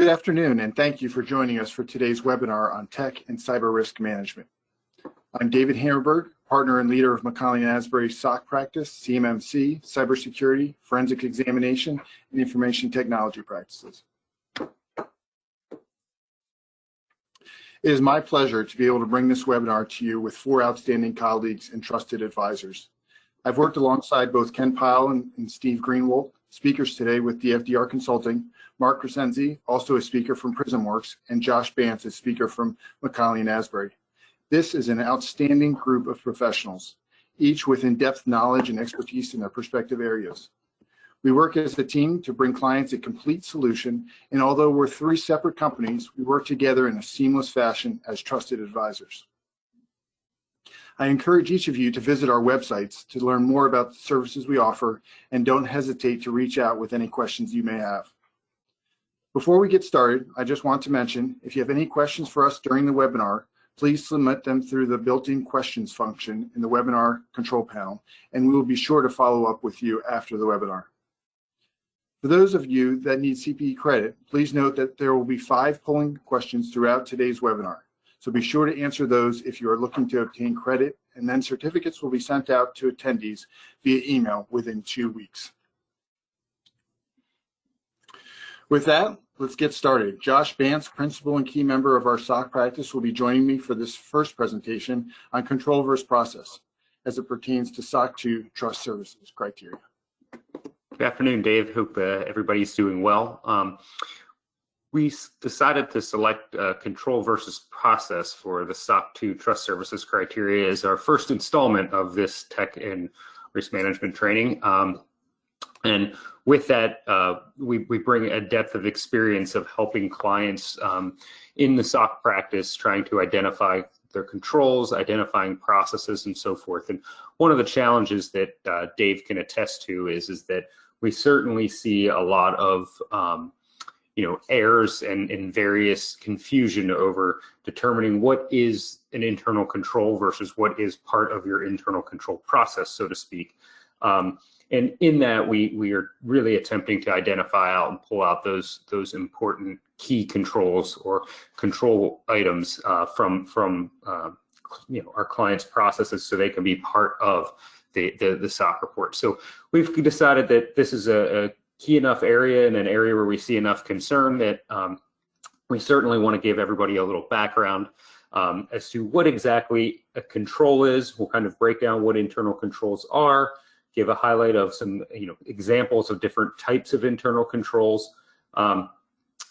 Good afternoon, and thank you for joining us for today's webinar on tech and cyber risk management. I'm David Hammarberg, partner and leader of McKonly Asbury SOC practice, CMMC, cybersecurity, forensic examination, and information technology practices. It is my pleasure to be able to bring this webinar to you with 4 outstanding colleagues and trusted advisors. I've worked alongside both Ken Pyle and Steve Greenwald, speakers today with DFDR Consulting, Mark Crescenzi, also a speaker from Prismworks, and Josh Bantz, a speaker from McKonly Asbury. This is an outstanding group of professionals, each with in-depth knowledge and expertise in their respective areas. We work as a team to bring clients a complete solution, and although we're 3 separate companies, we work together in a seamless fashion as trusted advisors. I encourage each of you to visit our websites to learn more about the services we offer, and don't hesitate to reach out with any questions you may have. Before we get started, I just want to mention, if you have any questions for us during the webinar, please submit them through the built-in questions function in the webinar control panel, and we will be sure to follow up with you after the webinar. For those of you that need CPE credit, please note that there will be 5 polling questions throughout today's webinar. So be sure to answer those if you are looking to obtain credit, and then certificates will be sent out to attendees via email within 2 weeks. With that, let's get started. Josh Bantz, principal and key member of our SOC practice, will be joining me for this first presentation on control versus process as it pertains to SOC 2 trust services criteria. Good afternoon, Dave. Hope everybody's doing well. We decided to select control versus process for the SOC 2 trust services criteria as our first installment of this tech and risk management training. And with that, we bring a depth of experience of helping clients in the SOC practice, trying to identify their controls, identifying processes, and so forth. And one of the challenges that Dave can attest to is that we certainly see a lot of errors and various confusion over determining what is an internal control versus what is part of your internal control process, so to speak. And in that, we are really attempting to identify out and pull out those important key controls or control items from our clients' processes, so they can be part of the SOC report. So we've decided that this is a key enough area and an area where we see enough concern that we certainly want to give everybody a little background as to what exactly a control is. We'll kind of break down what internal controls are, give a highlight of some examples of different types of internal controls, and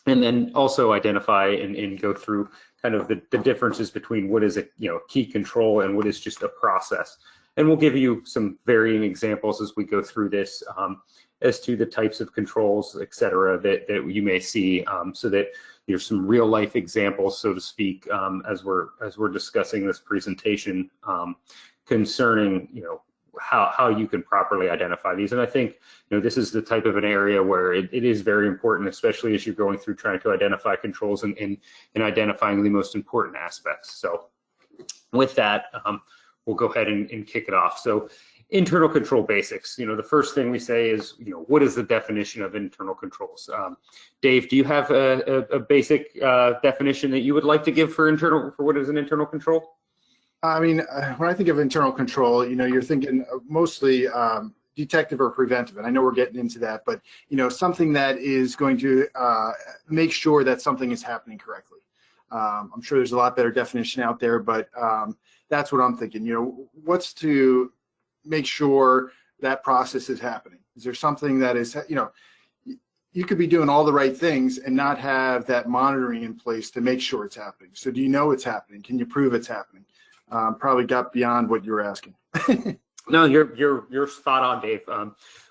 then also identify and go through kind of the differences between what is a key control and what is just a process. And we'll give you some varying examples as we go through this as to the types of controls, et cetera, that you may see, so that there's some real life examples, so to speak, as we're discussing this presentation concerning how you can properly identify these. And I think this is the type of an area where it is very important, especially as you're going through trying to identify controls and identifying the most important aspects. So with that, we'll go ahead and kick it off. So internal control basics. The first thing we say is, what is the definition of internal controls? Dave, do you have a basic definition that you would like to give for what is an internal control? I mean, when I think of internal control, you're thinking mostly detective or preventive, and I know we're getting into that, but something that is going to make sure that something is happening correctly. I'm sure there's a lot better definition out there, but that's what I'm thinking. What's to make sure that process is happening? Is there something that is, you could be doing all the right things and not have that monitoring in place to make sure it's happening. So do you know it's happening? Can you prove it's happening? Probably got beyond what you were asking. No, you're spot on, Dave.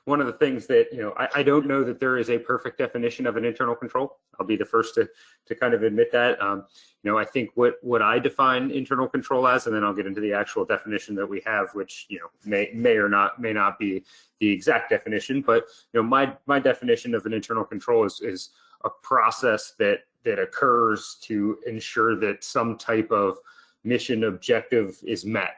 One of the things that I don't know that there is a perfect definition of an internal control. I'll be the first to kind of admit that. I think what I define internal control as, and then I'll get into the actual definition that we have, which may or may not be the exact definition. But my definition of an internal control is a process that occurs to ensure that some type of mission objective is met.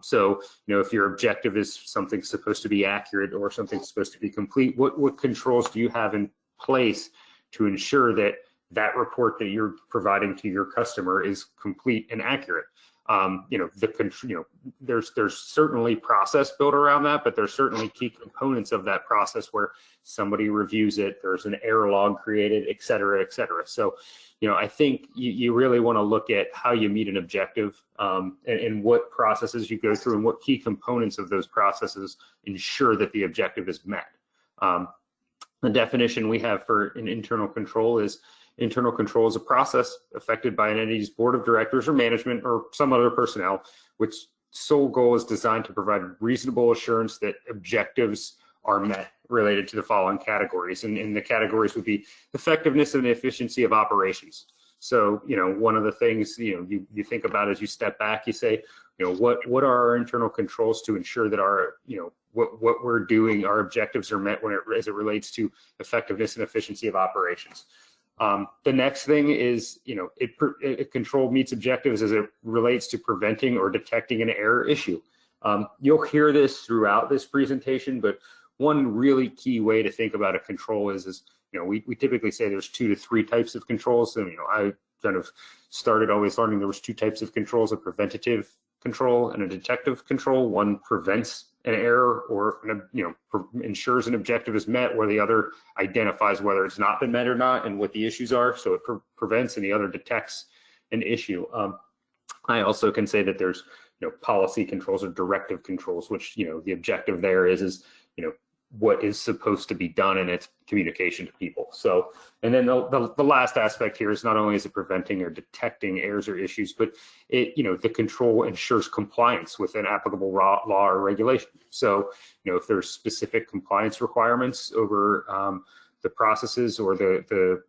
So, if your objective is something supposed to be accurate or something supposed to be complete, what controls do you have in place to ensure that that report that you're providing to your customer is complete and accurate. There's certainly process built around that, but there's certainly key components of that process where somebody reviews it, there's an error log created, et cetera, et cetera. So, I think you really want to look at how you meet an objective, and what processes you go through and what key components of those processes ensure that the objective is met. The definition we have for an internal control is internal control is a process affected by an entity's board of directors or management or some other personnel, which sole goal is designed to provide reasonable assurance that objectives are met related to the following categories. And the categories would be effectiveness and efficiency of operations. So, one of the things, you think about as you step back, you say, what are our internal controls to ensure that our, what we're doing, our objectives are met as it relates to effectiveness and efficiency of operations. The next thing is, a control meets objectives as it relates to preventing or detecting an error issue. You'll hear this throughout this presentation, but one really key way to think about a control is we typically say there's 2 to 3 types of controls. And, I kind of started always learning there was 2 types of controls: a preventative control and a detective control. One prevents an error or ensures an objective is met, where the other identifies whether it's not been met or not and what the issues are. So it prevents, and the other detects an issue. I also can say that there's policy controls or directive controls, which the objective there is what is supposed to be done in its communication to people. So, and then the last aspect here is not only is it preventing or detecting errors or issues, but it, the control ensures compliance with an applicable law or regulation. So, if there's specific compliance requirements over the processes or the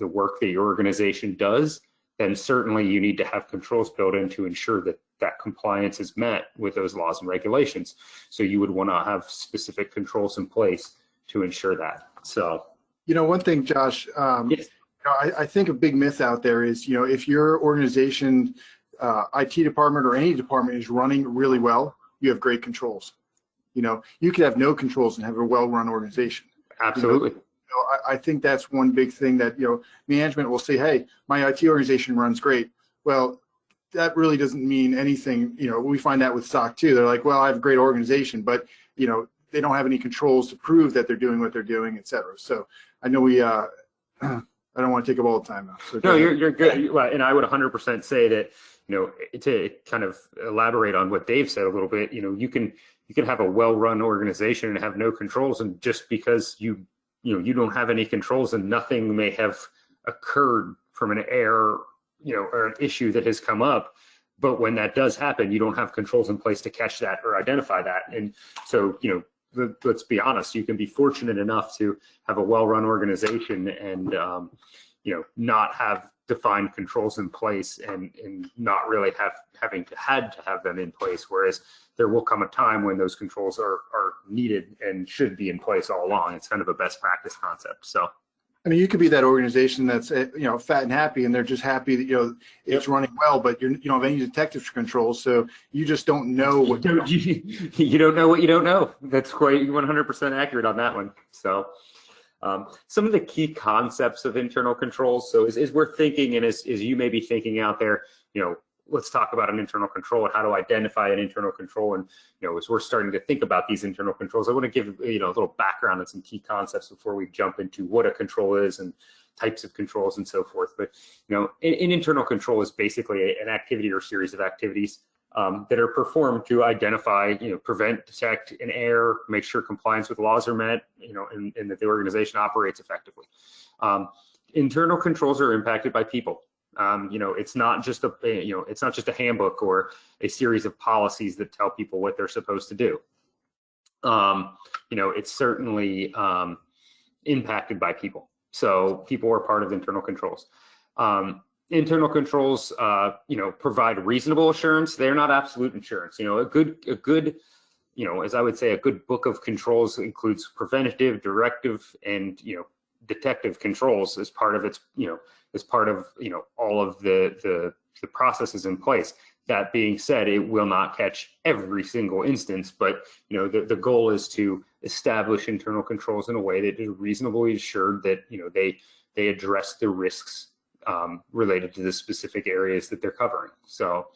work that your organization does, then certainly you need to have controls built in to ensure that compliance is met with those laws and regulations. So you would want to have specific controls in place to ensure that. So, one thing, Josh, yes. I think a big myth out there is, if your organization, IT department or any department is running really well, you have great controls. You could have no controls and have a well-run organization. Absolutely. I think that's one big thing that, management will say, hey, my IT organization runs great. Well, that really doesn't mean anything. We find that with SOC too. They're like, well, I have a great organization, but, they don't have any controls to prove that they're doing what they're doing, et cetera. So I know I don't want to take up all the time now. So no, you're good. Well, and I would 100% say that, to kind of elaborate on what Dave said a little bit, you can have a well-run organization and have no controls, and just because you don't have any controls and nothing may have occurred from an error, or an issue that has come up, but when that does happen, you don't have controls in place to catch that or identify that. And so, let's be honest, you can be fortunate enough to have a well-run organization and, not have defined controls in place and not really had to have them in place. Whereas there will come a time when those controls are needed and should be in place all along. It's kind of a best practice concept. So, I mean, you could be that organization that's, fat and happy, and they're just happy that, it's running well, but you don't have any detective controls. So you just don't know what you don't know what you don't know. That's quite 100% accurate on that one. So some of the key concepts of internal controls. So as we're thinking, and as you may be thinking out there, let's talk about an internal control and how to identify an internal control. And, as we're starting to think about these internal controls, I want to give, a little background and some key concepts before we jump into what a control is and types of controls and so forth. But, an internal control is basically an activity or series of activities that are performed to identify, prevent, detect an error, make sure compliance with laws are met, and that the organization operates effectively. Internal controls are impacted by people. It's not just a handbook or a series of policies that tell people what they're supposed to do. It's certainly impacted by people. So people are part of internal controls. Internal controls, provide reasonable assurance. They're not absolute assurance. A good, as I would say, a good book of controls includes preventative, directive, and detective controls as part of its, as part of all of the processes in place. That being said, it will not catch every single instance, but the goal is to establish internal controls in a way that is reasonably assured that they they address the risks related to the specific areas that they're covering. So,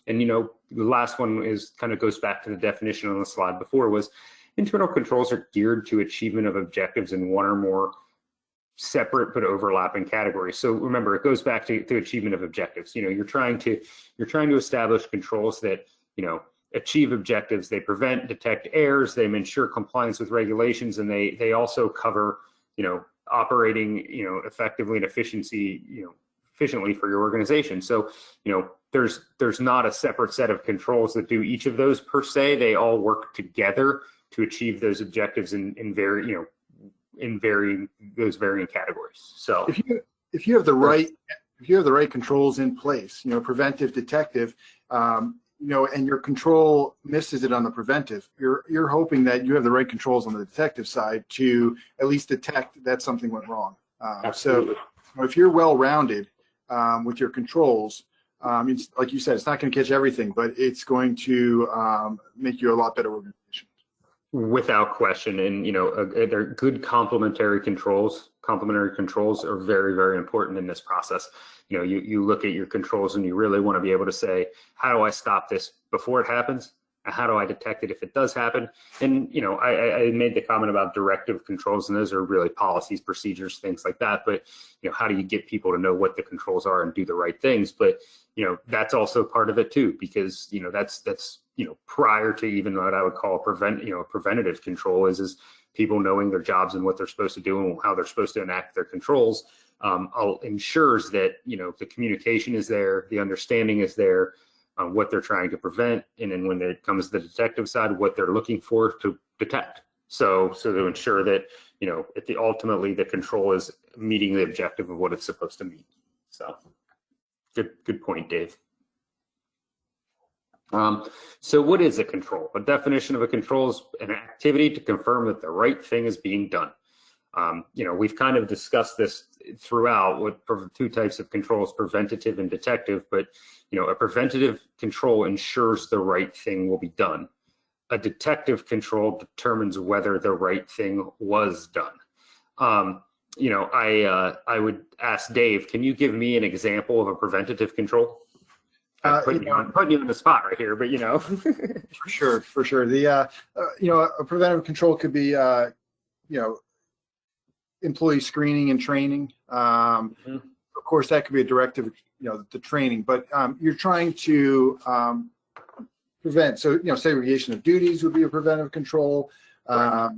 and the last one is kind of goes back to the definition on the slide before, was internal controls are geared to achievement of objectives in one or more separate but overlapping categories. So remember, it goes back to achievement of objectives. You're trying to establish controls that achieve objectives. They prevent, detect errors, they ensure compliance with regulations, and they also cover operating effectively and efficiently for your organization. So there's not a separate set of controls that do each of those per se. They all work together to achieve those objectives in varying categories. So if you have the right controls in place, preventive, detective, and your control misses it on the preventive, you're hoping that you have the right controls on the detective side to at least detect that something went wrong. So if you're well-rounded with your controls, it's, like you said, it's not going to catch everything, but it's going to make you a lot better organization. Without question. And they're good complementary controls. Complementary controls are very, very important in this process. You look at your controls and you really want to be able to say, how do I stop this before it happens? And how do I detect it if it does happen? And I made the comment about directive controls, and those are really policies, procedures, things like that. But how do you get people to know what the controls are and do the right things? But that's also part of it too, because that's prior to even what I would call preventative control is people knowing their jobs and what they're supposed to do and how they're supposed to enact their controls. Ensures that the communication is there, the understanding is there, what they're trying to prevent, and then when it comes to the detective side, what they're looking for to detect. So to ensure that ultimately the control is meeting the objective of what it's supposed to meet. So good point, Dave. So what is a control? A definition of a control is an activity to confirm that the right thing is being done. We've kind of discussed this throughout with two types of controls, preventative and detective, but a preventative control ensures the right thing will be done. A detective control determines whether the right thing was done. I would ask Dave, can you give me an example of a preventative control? Putting you on the spot right here, but For sure. The a preventative control could be employee screening and training. Of course, that could be a directive, the training, but you're trying to prevent. So, segregation of duties would be a preventive control. Right.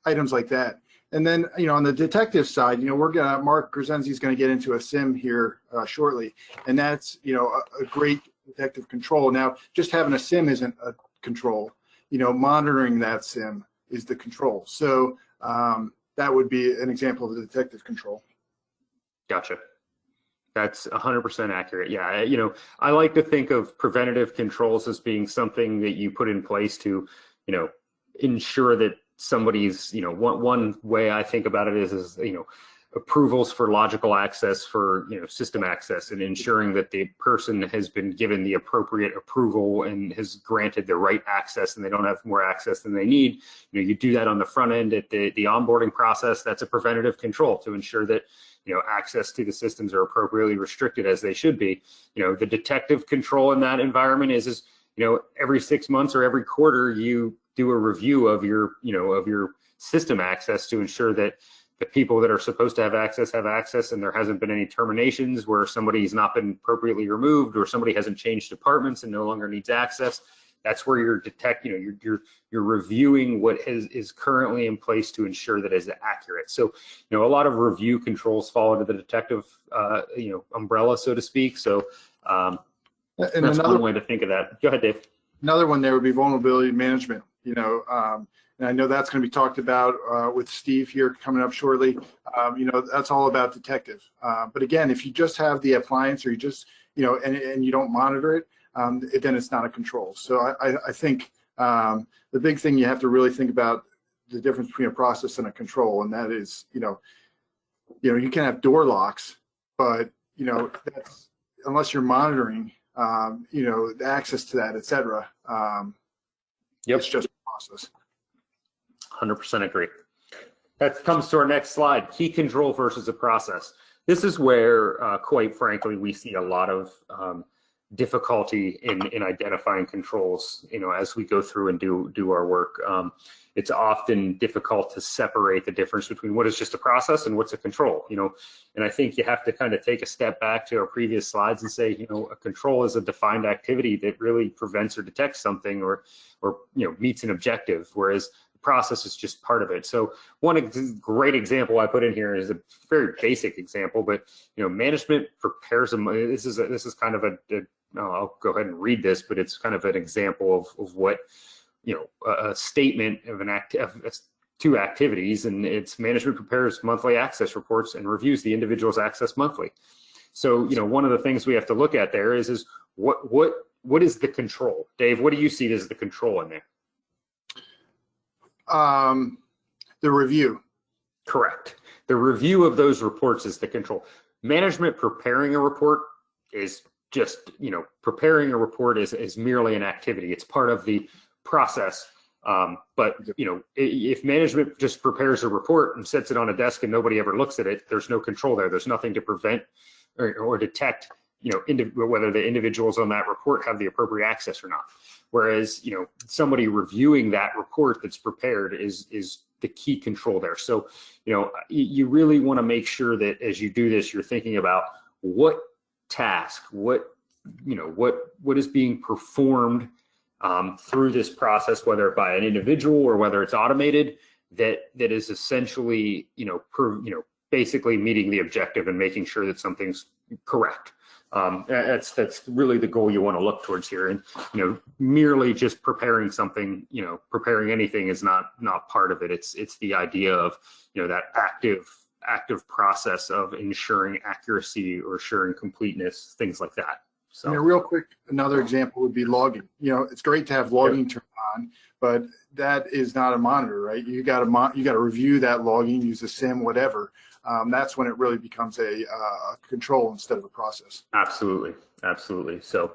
Items like that. And then, on the detective side, Mark Grzenzi is going to get into a SIM here shortly, and that's, a great detective control. Now, just having a SIM isn't a control. Monitoring that SIM is the control. So that would be an example of the detective control. Gotcha. That's 100% accurate. Yeah, I like to think of preventative controls as being something that you put in place to, ensure that somebody's, one way I think about it is approvals for logical access for, system access, and ensuring that the person has been given the appropriate approval and has granted the right access, and they don't have more access than they need. You do that on the front end at the onboarding process. That's a preventative control to ensure that, access to the systems are appropriately restricted as they should be. The detective control in that environment is every 6 months or every quarter, you do a review of your system access to ensure that the people that are supposed to have access, and there hasn't been any terminations where somebody's not been appropriately removed or somebody hasn't changed departments and no longer needs access. That's where you're you're reviewing what is currently in place to ensure that is accurate. So, a lot of review controls fall under the detective, umbrella, so to speak. So, and that's one way to think of that. Go ahead, Dave. Another one there would be vulnerability management. And I know that's going to be talked about with Steve here coming up shortly. That's all about detective. But again, if you just have the appliance, or you just, and you don't monitor it, then it's not a control. So I think the big thing you have to really think about the difference between a process and a control, and that is, you can have door locks, but that's, unless you're monitoring, the access to that, et cetera. It's just a process. 100% agree. That comes to our next slide, key control versus a process. This is where, quite frankly, we see a lot of difficulty in identifying controls, as we go through and do our work. It's often difficult to separate the difference between what is just a process and what's a control, and I think you have to kind of take a step back to our previous slides and say, a control is a defined activity that really prevents or detects something or meets an objective, whereas the process is just part of it. So one great example I put in here is a very basic example, but management prepares this is kind of I'll go ahead and read this, but it's kind of an example of what a statement of two activities, and it's management prepares monthly access reports and reviews the individual's access monthly. So one of the things we have to look at there is what is the control? Dave, what do you see as the control in there? The review. Correct. The review of those reports is the control. Management preparing a report is just, preparing a report is merely an activity. It's part of the process. But if management just prepares a report and sets it on a desk and nobody ever looks at it, there's no control there. There's nothing to prevent or detect, whether the individuals on that report have the appropriate access or not. Whereas, somebody reviewing that report that's prepared is the key control there. So, you really want to make sure that as you do this, you're thinking about what task, what is being performed through this process, whether by an individual or whether it's automated, that is essentially, basically meeting the objective and making sure that something's correct. That's really the goal you want to look towards here. And merely just preparing something, preparing anything is not part of it. It's the idea of that active process of ensuring accuracy or ensuring completeness, things like that. So real quick, another example would be logging. It's great to have logging turned on, but that is not a monitor, right? You got to review that logging, use a SIM, whatever. That's when it really becomes a control instead of a process. Absolutely. So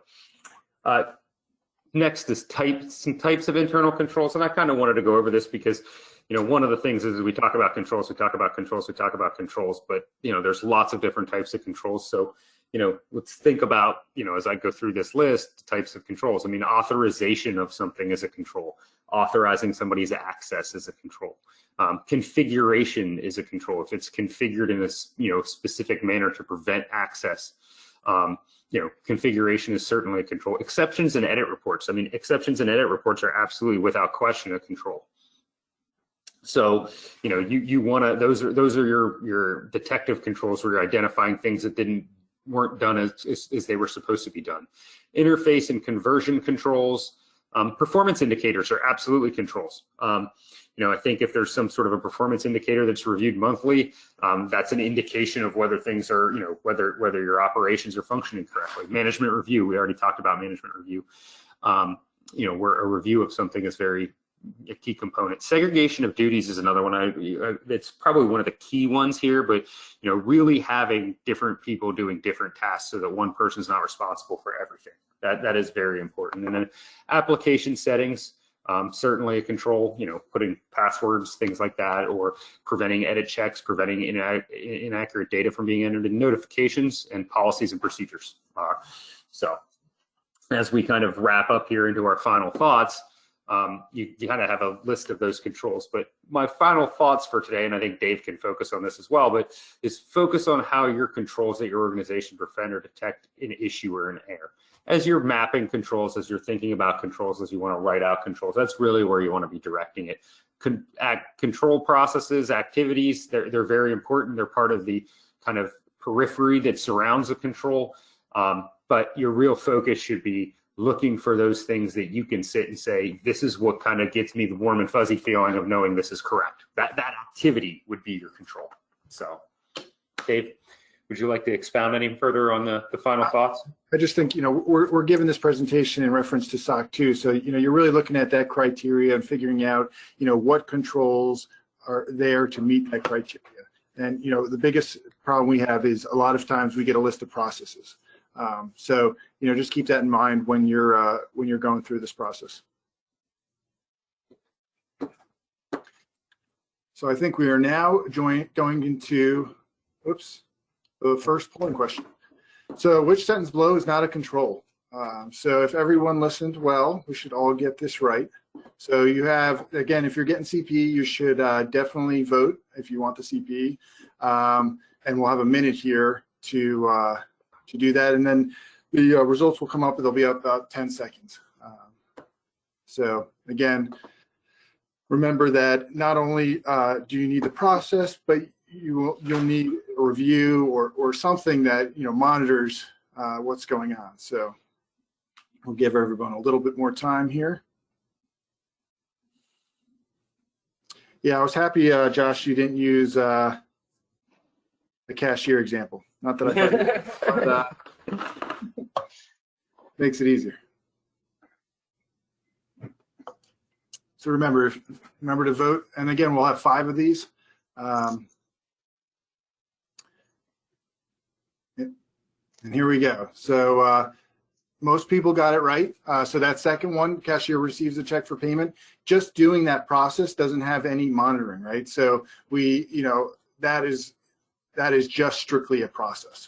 next is some types of internal controls, and I kind of wanted to go over this because one of the things is we talk about controls, but there's lots of different types of controls. So let's think about, as I go through this list, types of controls. I mean, authorization of something is a control. Authorizing somebody's access is a control. Configuration is a control. If it's configured in a specific manner to prevent access, configuration is certainly a control. Exceptions and edit reports. I mean, exceptions and edit reports are absolutely without question a control. So, you want to, those are your detective controls where you're identifying things that weren't done as they were supposed to be done. Interface and conversion controls. Performance indicators are absolutely controls. I think if there's some sort of a performance indicator that's reviewed monthly, that's an indication of whether things are, whether your operations are functioning correctly. Management review, we already talked about management review. Where a review of something is a key component. Segregation of duties is another one. It's probably one of the key ones here, but really having different people doing different tasks so that one person's not responsible for everything. That is very important. And then application settings, certainly a control. Putting passwords, things like that, or preventing edit checks, preventing inaccurate data from being entered in notifications, and policies and procedures. So, as we kind of wrap up here into our final thoughts. You kind of have a list of those controls, but my final thoughts for today, and I think Dave can focus on this as well, but is focus on how your controls at your organization prevent or detect an issue or an error. As you're mapping controls, as you're thinking about controls, as you want to write out controls, that's really where you want to be directing it. Control processes, activities, they're very important. They're part of the kind of periphery that surrounds a control, but your real focus should be looking for those things that you can sit and say, this is what kind of gets me the warm and fuzzy feeling of knowing this is correct. That activity would be your control. So, Dave, would you like to expound any further on the final thoughts? I just think, we're giving this presentation in reference to SOC 2. So, you're really looking at that criteria and figuring out, what controls are there to meet that criteria. And, the biggest problem we have is a lot of times we get a list of processes. So, just keep that in mind when you're going through this process. So I think we are now going into, oops, the first polling question. So which sentence below is not a control? So if everyone listened well, we should all get this right. So you have, again, if you're getting CPE, you should definitely vote if you want the CPE. And we'll have a minute here to do that. And then the results will come up, they'll be up about 10 seconds. So again, remember that not only do you need the process, but you'll need a review or something that monitors what's going on. So we'll give everyone a little bit more time here. Yeah, I was happy, Josh, you didn't use a cashier example. Not that I thought, but makes it easier. So remember to vote. And again, we'll have 5 of these. And here we go. So most people got it right. So that second one, cashier receives a check for payment. Just doing that process doesn't have any monitoring, right? So we, that is just strictly a process.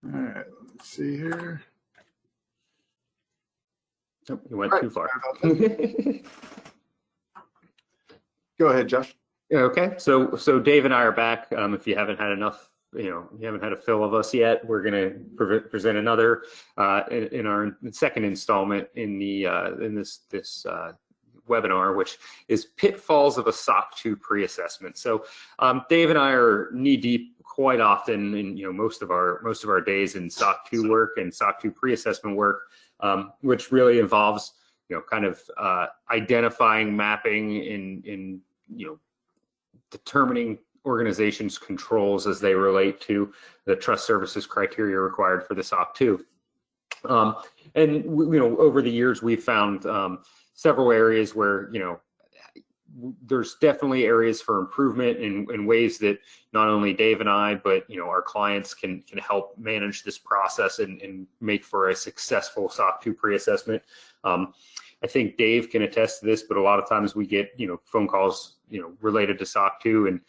All right, let's see here. Oh, you went too far. Go ahead, Josh. Okay, so Dave and I are back. If you haven't had enough, you haven't had a fill of us yet, we're going to present another in our second installment in this webinar, which is Pitfalls of a SOC 2 pre-assessment. So Dave and I are knee deep quite often in most of our days in SOC 2 work and SOC 2 pre-assessment work, which really involves kind of identifying, mapping, in determining organizations' controls as they relate to the trust services criteria required for the SOC 2. And over the years we've found several areas where there's definitely areas for improvement in ways that not only Dave and I, but our clients can help manage this process and make for a successful SOC 2 pre-assessment. I think Dave can attest to this, but a lot of times we get phone calls related to SOC 2, and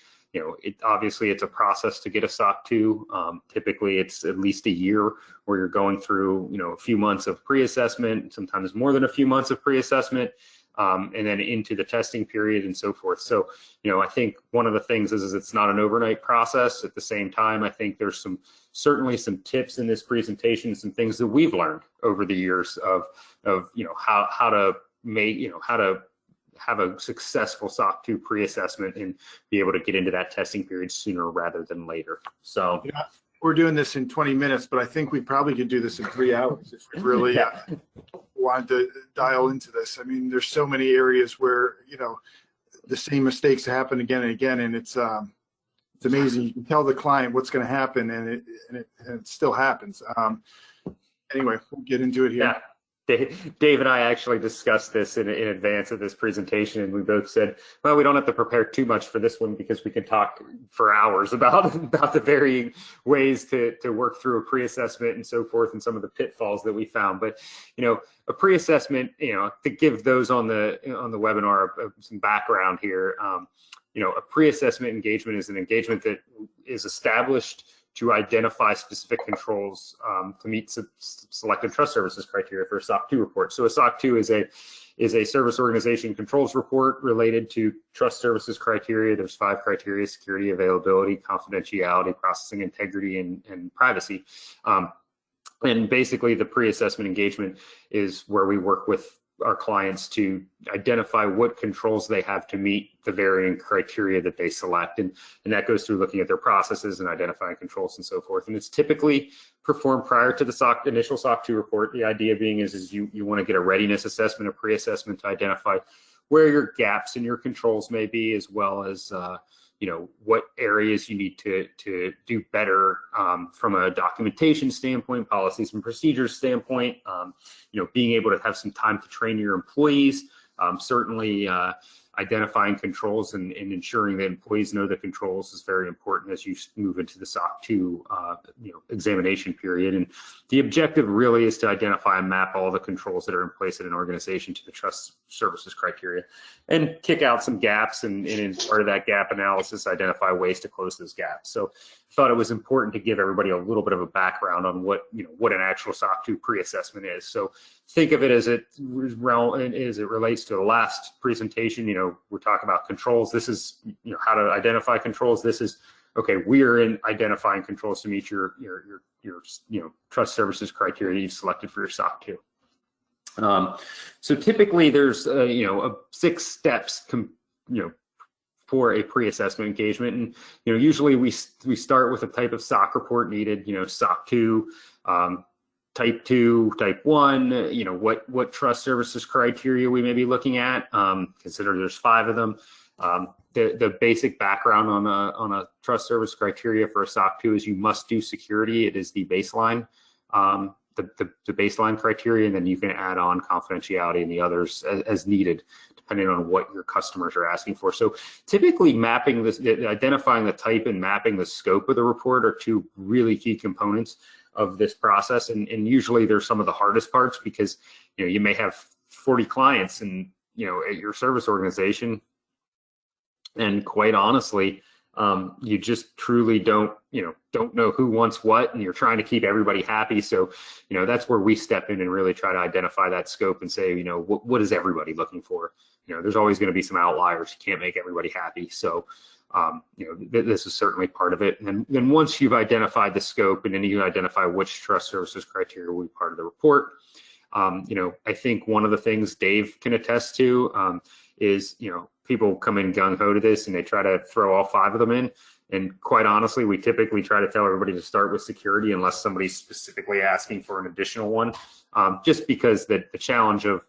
obviously it's a process to get a SOC 2. Typically it's at least a year where you're going through a few months of pre-assessment, sometimes more than a few months of pre-assessment. And then into the testing period and so forth. So, I think one of the things is it's not an overnight process. At the same time, I think there's certainly some tips in this presentation, some things that we've learned over the years of how to make, how to have a successful SOC 2 pre-assessment and be able to get into that testing period sooner rather than later. So we're doing this in 20 minutes, but I think we probably could do this in 3 hours if we really wanted to dial into this. I mean, there's so many areas where the same mistakes happen again and again, and it's amazing. You can tell the client what's going to happen, and it still happens. Anyway, we'll get into it here. Yeah. Dave and I actually discussed this in advance of this presentation, and we both said, well, we don't have to prepare too much for this one because we can talk for hours about the varying ways to work through a pre-assessment and so forth, and some of the pitfalls that we found. But a pre-assessment, to give those on the webinar some background here, a pre-assessment engagement is an engagement that is established to identify specific controls to meet selected trust services criteria for a SOC 2 report. So a SOC 2 is a service organization controls report related to trust services criteria. There's 5 criteria: security, availability, confidentiality, processing integrity, and privacy. And basically the pre-assessment engagement is where we work with our clients to identify what controls they have to meet the varying criteria that they select. And that goes through looking at their processes and identifying controls and so forth. And it's typically performed prior to the initial SOC 2 report. The idea being is you want to get a readiness assessment, a pre-assessment to identify where your gaps in your controls may be, as well as what areas you need to do better from a documentation standpoint, policies and procedures standpoint, being able to have some time to train your employees. Certainly identifying controls and ensuring that employees know the controls is very important as you move into the SOC 2 examination period. And the objective really is to identify and map all the controls that are in place in an organization to the trust services criteria and kick out some gaps, and as part of that gap analysis, identify ways to close those gaps. So I thought it was important to give everybody a little bit of a background on what an actual SOC 2 pre-assessment is. So think of it as it relates to the last presentation. We're talking about controls. This is how to identify controls. This is okay. We're in identifying controls to meet your trust services criteria you've selected for your SOC 2. So typically there's 6 steps for a pre-assessment engagement, and usually we start with a type of SOC report needed. SOC 2. Type 2, Type 1, what trust services criteria we may be looking at. Consider there's 5 of them. The basic background on a trust service criteria for a SOC 2 is you must do security. It is the baseline, the baseline criteria, and then you can add on confidentiality and the others as needed, depending on what your customers are asking for. So typically mapping this, identifying the type and mapping the scope of the report are 2 really key components of this process, and usually they're some of the hardest parts, because you may have 40 clients and at your service organization, and quite honestly you just truly don't know who wants what, and you're trying to keep everybody happy. So that's where we step in and really try to identify that scope and say what is everybody looking for. There's always going to be some outliers. You can't make everybody happy. So this is certainly part of it. And then once you've identified the scope, and then you identify which trust services criteria will be part of the report, I think one of the things Dave can attest to is, people come in gung-ho to this and they try to throw all 5 of them in. And quite honestly, we typically try to tell everybody to start with security unless somebody's specifically asking for an additional one, just because the challenge of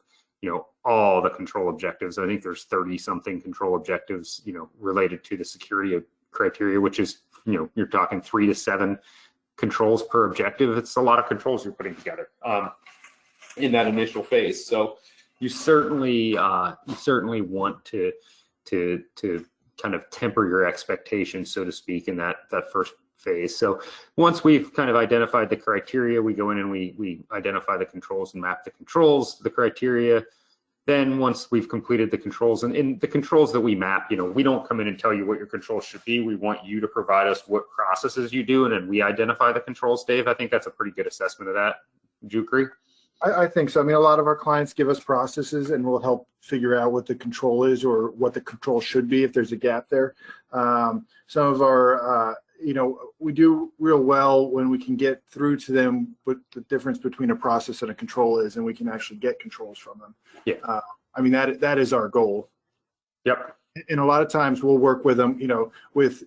all the control objectives. I think there's 30-something control objectives, related to the security criteria, which is, you're talking 3 to 7 controls per objective. It's a lot of controls you're putting together in that initial phase. So you certainly want to kind of temper your expectations, so to speak, in that first phase. So once we've kind of identified the criteria, we go in and we identify the controls and map the controls, the criteria. Then once we've completed the controls, and in the controls that we map, we don't come in and tell you what your controls should be. We want you to provide us what processes you do, and then we identify the controls. Dave, I think that's a pretty good assessment of that. Would you agree? I think so. I mean, a lot of our clients give us processes, and we'll help figure out what the control is or what the control should be if there's a gap there. Some of our, we do real well when we can get through to them what the difference between a process and a control is, and we can actually get controls from them. Yeah. I mean, that is our goal. Yep. And a lot of times we'll work with them, with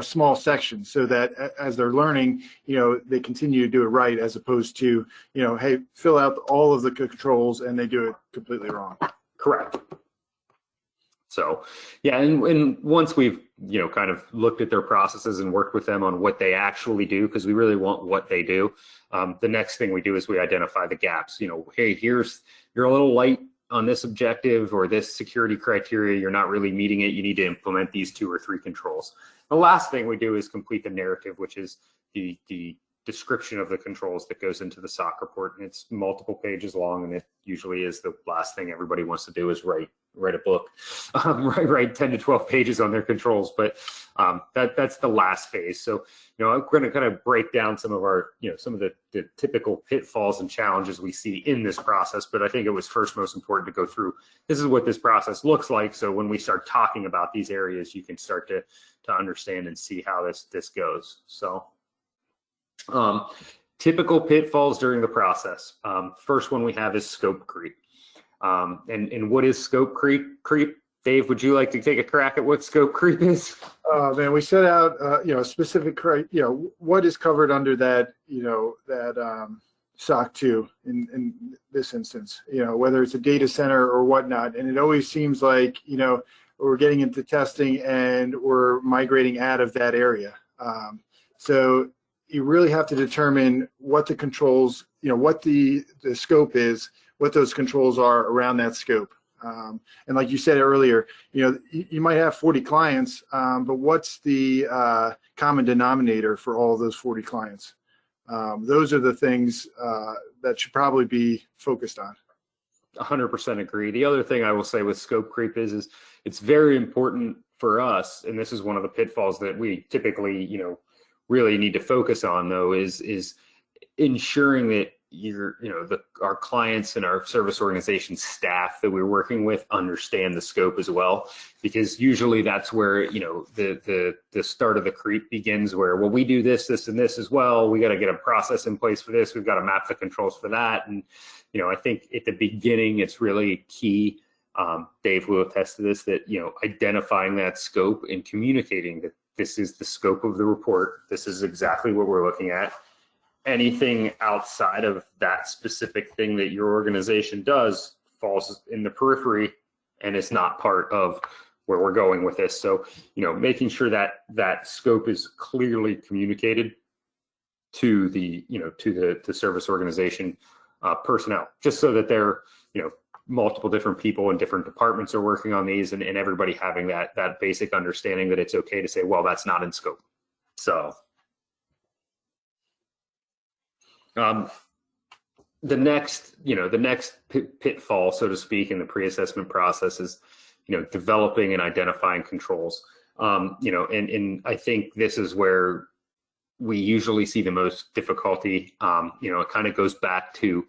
small sections, so that as they're learning, they continue to do it right, as opposed to, hey, fill out all of the controls and they do it completely wrong. Correct. So, yeah, and once we've, kind of looked at their processes and worked with them on what they actually do, because we really want what they do, the next thing we do is we identify the gaps. Hey, you're a little light on this objective or this security criteria, you're not really meeting it, you need to implement these 2 or 3 controls. The last thing we do is complete the narrative, which is the description of the controls that goes into the SOC report, and it's multiple pages long, and it usually is the last thing everybody wants to do is write a book, write 10 to 12 pages on their controls, but that's the last phase. So I'm going to kind of break down some of our some of the typical pitfalls and challenges we see in this process, but I think it was first most important to go through, this is what this process looks like, so when we start talking about these areas, you can start to understand and see how this goes. So typical pitfalls during the process. First one we have is scope creep. And what is scope creep? Dave, would you like to take a crack at what scope creep is? Man, we set out, a specific, what is covered under that, SOC 2 in this instance, whether it's a data center or whatnot. And it always seems like, we're getting into testing and we're migrating out of that area. So you really have to determine what the controls, what the scope is, what those controls are around that scope. And like you said earlier, you might have 40 clients, but what's the common denominator for all of those 40 clients? Those are the things that should probably be focused on. 100% agree. The other thing I will say with scope creep is it's very important for us, and this is one of the pitfalls that we typically, really need to focus on, though, is ensuring that our clients and our service organization staff that we're working with understand the scope as well, because usually that's where the start of the creep begins, where, well, we do this, and this as well, we got to get a process in place for this, we've got to map the controls for that. And I think at the beginning it's really key, Dave will attest to this, that identifying that scope and communicating that this is the scope of the report, this is exactly what we're looking at. Anything outside of that specific thing that your organization does falls in the periphery and is not part of where we're going with this. So, making sure that that scope is clearly communicated to the service organization personnel, just so that they're, multiple different people in different departments are working on these, and everybody having that basic understanding that it's okay to say, well, that's not in scope. So the next pitfall, so to speak, in the pre-assessment process is, developing and identifying controls. And I think this is where we usually see the most difficulty. It kind of goes back to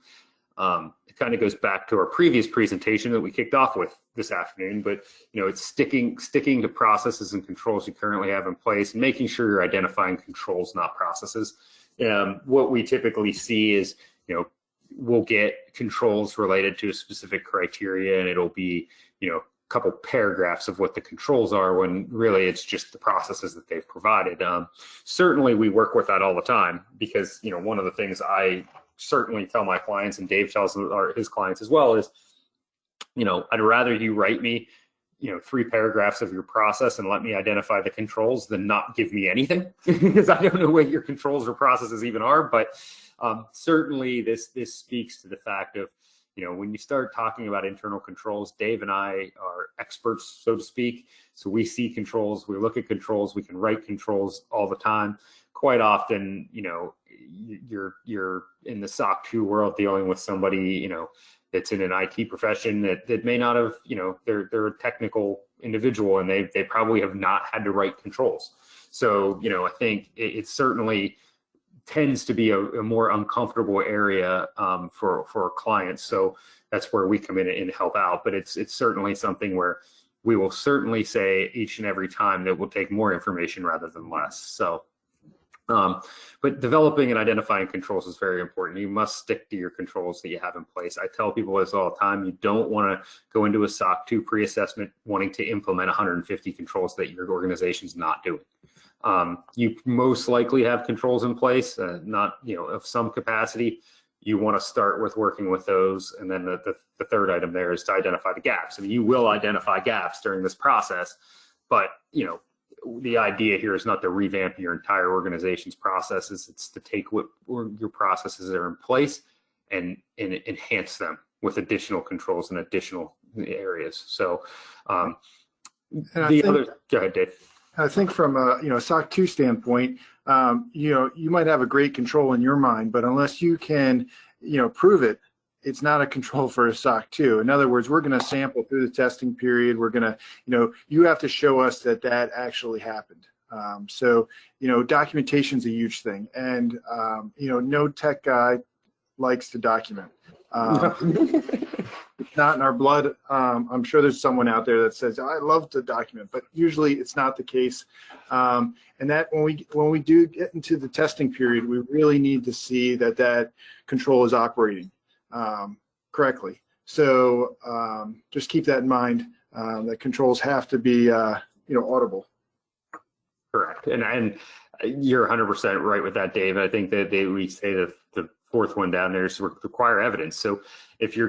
our previous presentation that we kicked off with this afternoon, but it's sticking to processes and controls you currently have in place, and making sure you're identifying controls, not processes. What we typically see is, we'll get controls related to a specific criteria, and it'll be, a couple paragraphs of what the controls are, when really it's just the processes that they've provided. Certainly we work with that all the time, because, one of the things I certainly tell my clients, and Dave tells his clients as well, is, I'd rather you write me, 3 paragraphs of your process and let me identify the controls than not give me anything, because I don't know what your controls or processes even are. But certainly this speaks to the fact of, when you start talking about internal controls, Dave and I are experts, so to speak. So we see controls, we look at controls, we can write controls all the time. Quite often, you're in the SOC 2 world dealing with somebody, that's in an IT profession that may not have, they're a technical individual, and they probably have not had to write controls. So, I think it certainly tends to be a more uncomfortable area for clients. So that's where we come in and help out. But it's certainly something where we will certainly say each and every time that we'll take more information rather than less. So, but developing and identifying controls is very important. You must stick to your controls that you have in place. I tell people this all the time. You don't want to go into a SOC 2 pre-assessment wanting to implement 150 controls that your organization's not doing. You most likely have controls in place, not, of some capacity. You want to start with working with those. And then the third item there is to identify the gaps. I mean, you will identify gaps during this process, but, the idea here is not to revamp your entire organization's processes. It's to take what your processes are in place and enhance them with additional controls in additional areas. So go ahead, Dave. I think from a SOC 2 standpoint, you might have a great control in your mind, but unless you can, prove it, it's not a control for a SOC 2. In other words, we're going to sample through the testing period. We're going to, you have to show us that actually happened. So, documentation is a huge thing. And, no tech guy likes to document. It's not in our blood. I'm sure there's someone out there that says, I love to document, but usually it's not the case. And that when we do get into the testing period, we really need to see that control is operating correctly. So just keep that in mind, that controls have to be, audible. Correct. And you're 100% right with that, Dave. I think that we say that the fourth one down there is require evidence. So if you're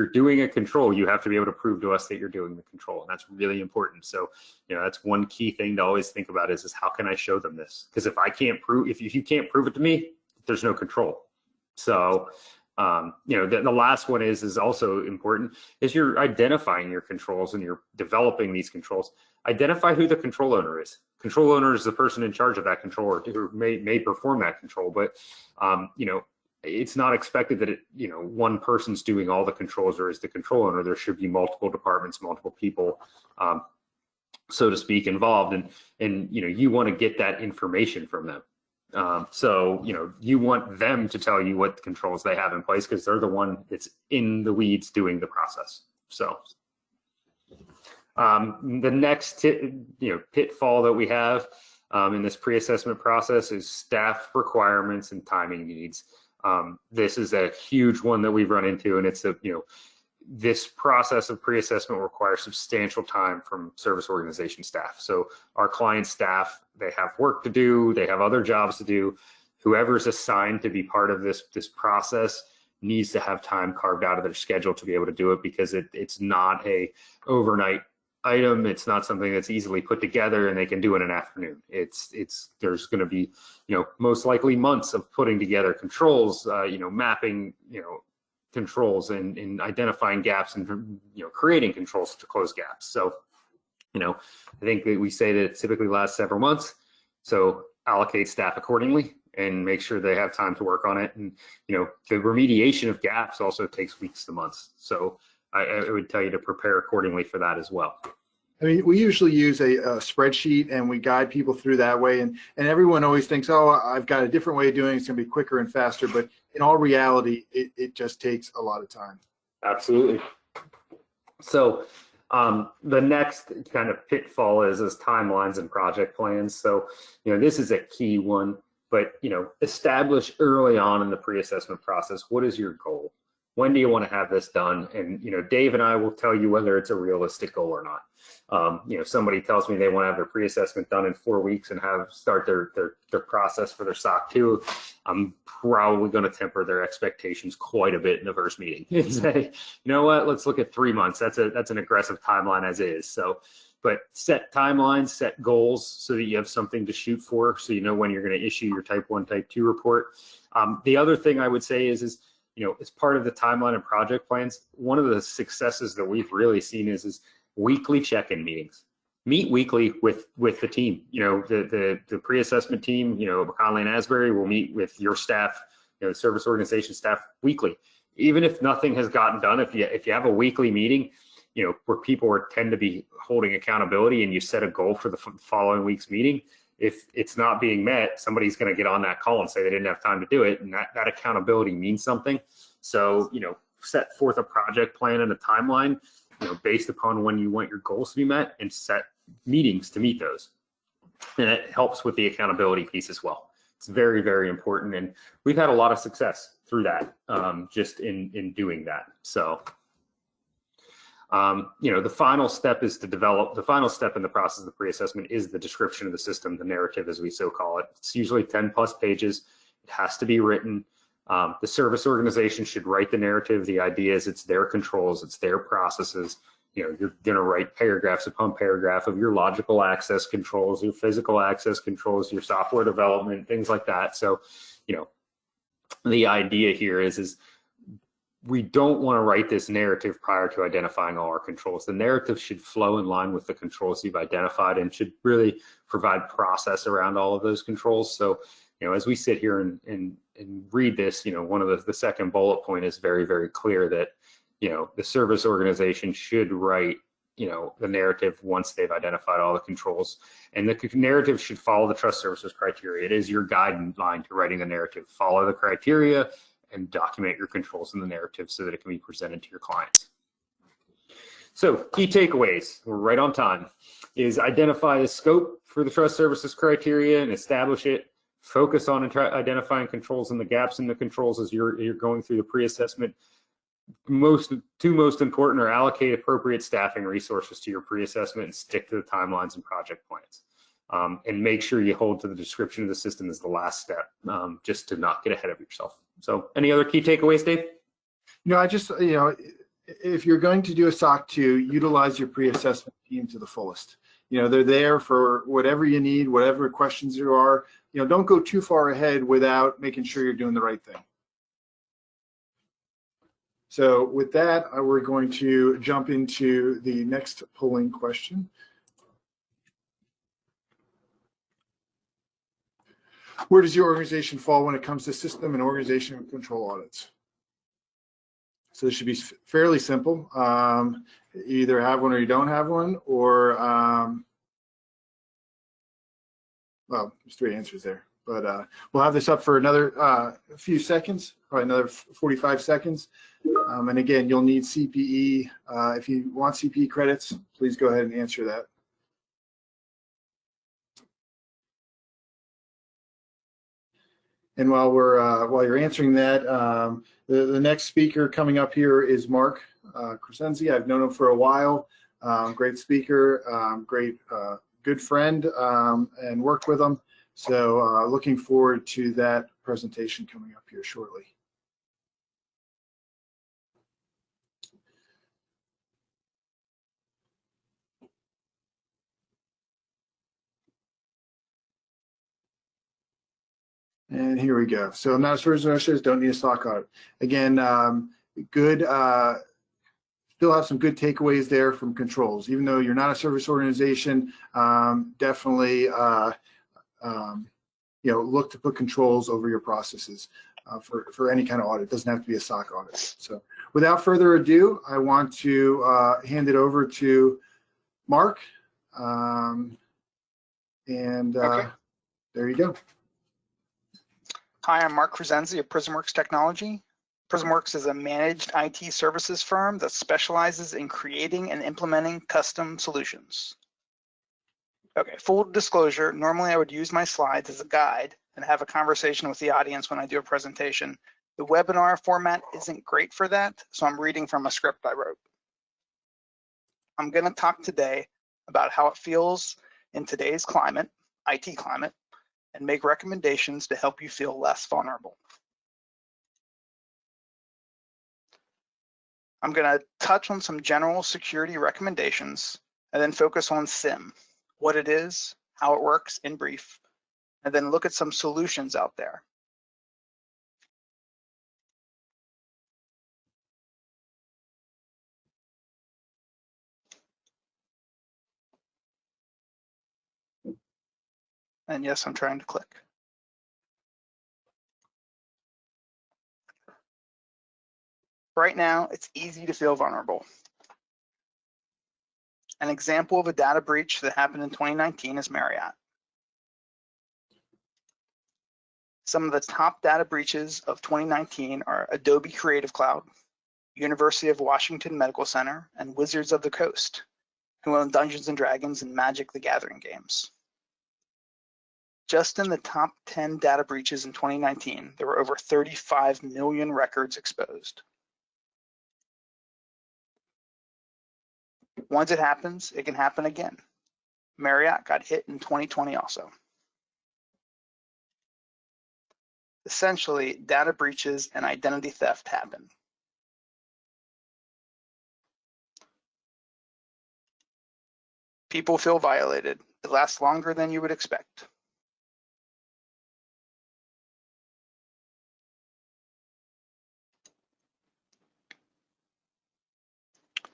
doing a control, you have to be able to prove to us that you're doing the control. And that's really important. So, that's one key thing to always think about is how can I show them this? Because if you can't prove it to me, there's no control. So The last one is also important, is you're identifying your controls and you're developing these controls. Identify who the control owner is. Control owner is the person in charge of that control, or who may perform that control, but it's not expected that one person's doing all the controls or is the control owner. There should be multiple departments, multiple people, so to speak, involved, and you want to get that information from them. So you want them to tell you what controls they have in place, because they're the one that's in the weeds doing the process. So the next pitfall that we have in this pre-assessment process is staff requirements and timing needs. This is a huge one that we've run into, and it's this process of pre-assessment requires substantial time from service organization staff. So our client staff, they have work to do, they have other jobs to do. Whoever's assigned to be part of this process needs to have time carved out of their schedule to be able to do it, because it's not a overnight item. It's not something that's easily put together and they can do in an afternoon. There's going to be, most likely months of putting together controls, mapping, controls and identifying gaps and creating controls to close gaps. So I think that we say that it typically lasts several months, so allocate staff accordingly and make sure they have time to work on it. And the remediation of gaps also takes weeks to months, so I would tell you to prepare accordingly for that as well. I mean, we usually use a spreadsheet and we guide people through that way. And everyone always thinks, oh, I've got a different way of doing it. It's going to be quicker and faster. But in all reality, it just takes a lot of time. Absolutely. So the next kind of pitfall is timelines and project plans. So, this is a key one, but, establish early on in the pre-assessment process, what is your goal? When do you want to have this done? And, Dave and I will tell you whether it's a realistic goal or not. Somebody tells me they want to have their pre-assessment done in 4 weeks and start their process for their SOC 2. I'm probably going to temper their expectations quite a bit in the first meeting and say, you know what, let's look at 3 months. That's an aggressive timeline as is. So, but set timelines, set goals so that you have something to shoot for, so you know when you're going to issue your type 1, type 2 report. The other thing I would say is as part of the timeline and project plans, one of the successes that we've really seen is weekly check-in meetings. Meet weekly with the team. The pre-assessment team, McKonly Asbury will meet with your staff, service organization staff weekly. Even if nothing has gotten done, if you have a weekly meeting, where people tend to be holding accountability, and you set a goal for the following week's meeting, if it's not being met, somebody's going to get on that call and say they didn't have time to do it, and that accountability means something. So, set forth a project plan and a timeline, based upon when you want your goals to be met, and set meetings to meet those. And it helps with the accountability piece as well. It's very, very important, and we've had a lot of success through that, just in doing that. So, the final step is to develop. The final step in the process of the pre-assessment is the description of the system, the narrative, as we so call it. It's usually 10+ pages. It has to be written. The service organization should write the narrative. The idea is it's their controls, it's their processes. You're going to write paragraphs upon paragraph of your logical access controls, your physical access controls, your software development, things like that. So, the idea here is we don't want to write this narrative prior to identifying all our controls. The narrative should flow in line with the controls you've identified and should really provide process around all of those controls. So, as we sit here and read this, one of the second bullet point is very, very clear that, the service organization should write, the narrative once they've identified all the controls, and the narrative should follow the trust services criteria. It is your guideline to writing the narrative. Follow the criteria and document your controls in the narrative so that it can be presented to your clients. So key takeaways, we're right on time, is identify the scope for the trust services criteria and establish it. Focus on identifying controls and the gaps in the controls as you're going through the pre-assessment. Two most important are allocate appropriate staffing resources to your pre-assessment and stick to the timelines and project plans. And make sure you hold to the description of the system as the last step, just to not get ahead of yourself. So any other key takeaways, Dave? I just, if you're going to do a SOC 2, utilize your pre-assessment team to the fullest. They're there for whatever you need, whatever questions there are. Don't go too far ahead without making sure you're doing the right thing. So with that, we're going to jump into the next polling question. Where does your organization fall when it comes to system and organization control audits? So this should be fairly simple. You either have one or you don't have one, or, well, there's 3 answers there. But we'll have this up for another few seconds, probably another 45 seconds. And again, you'll need CPE. If you want CPE credits, please go ahead and answer that. And while you're answering that, the next speaker coming up here is Mark Crescenzi. I've known him for a while. Great speaker, good friend, and worked with him. So looking forward to that presentation coming up here shortly. And here we go. So I'm not a service organization, don't need a SOC audit. Again, good, still have some good takeaways there from controls. Even though you're not a service organization, definitely look to put controls over your processes for any kind of audit. It doesn't have to be a SOC audit. So without further ado, I want to hand it over to Mark. Okay. There you go. Hi, I'm Mark Crescenzi of Prismworks Technology. Prismworks is a managed IT services firm that specializes in creating and implementing custom solutions. Okay, full disclosure, normally I would use my slides as a guide and have a conversation with the audience when I do a presentation. The webinar format isn't great for that, so I'm reading from a script I wrote. I'm going to talk today about how it feels in today's climate, IT climate, and make recommendations to help you feel less vulnerable. I'm going to touch on some general security recommendations and then focus on SIM, what it is, how it works in brief, and then look at some solutions out there. And yes, I'm trying to click. Right now, it's easy to feel vulnerable. An example of a data breach that happened in 2019 is Marriott. Some of the top data breaches of 2019 are Adobe Creative Cloud, University of Washington Medical Center, and Wizards of the Coast, who own Dungeons & Dragons and Magic the Gathering games. Just in the top 10 data breaches in 2019, there were over 35 million records exposed. Once it happens, it can happen again. Marriott got hit in 2020 also. Essentially, data breaches and identity theft happen. People feel violated. It lasts longer than you would expect.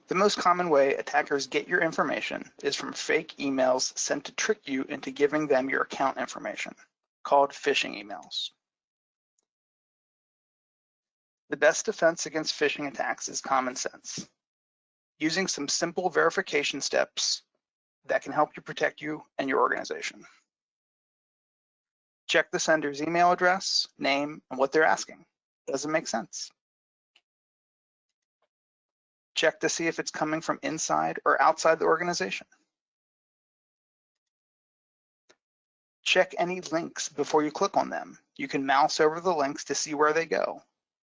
The most common way attackers get your information is from fake emails sent to trick you into giving them your account information, called phishing emails. The best defense against phishing attacks is common sense, using some simple verification steps that can help you protect you and your organization. Check the sender's email address, name, and what they're asking. Does it make sense? Check to see if it's coming from inside or outside the organization. Check any links before you click on them. You can mouse over the links to see where they go.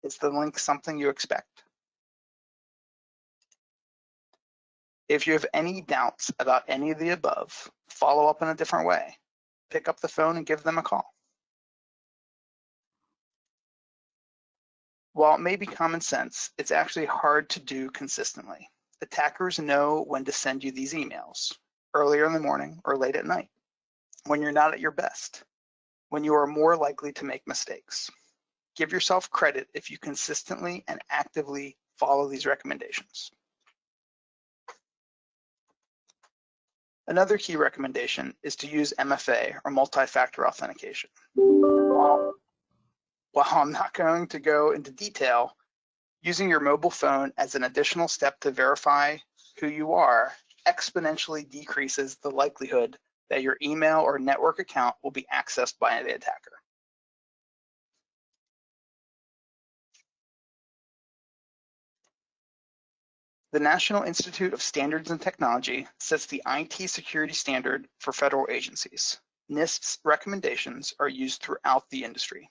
Is the link something you expect? If you have any doubts about any of the above, follow up in a different way. Pick up the phone and give them a call. While it may be common sense, it's actually hard to do consistently. Attackers know when to send you these emails, earlier in the morning or late at night, when you're not at your best, when you are more likely to make mistakes. Give yourself credit if you consistently and actively follow these recommendations. Another key recommendation is to use MFA, or multi-factor authentication. While I'm not going to go into detail, using your mobile phone as an additional step to verify who you are exponentially decreases the likelihood that your email or network account will be accessed by the attacker. The National Institute of Standards and Technology sets the IT security standard for federal agencies. NIST's recommendations are used throughout the industry.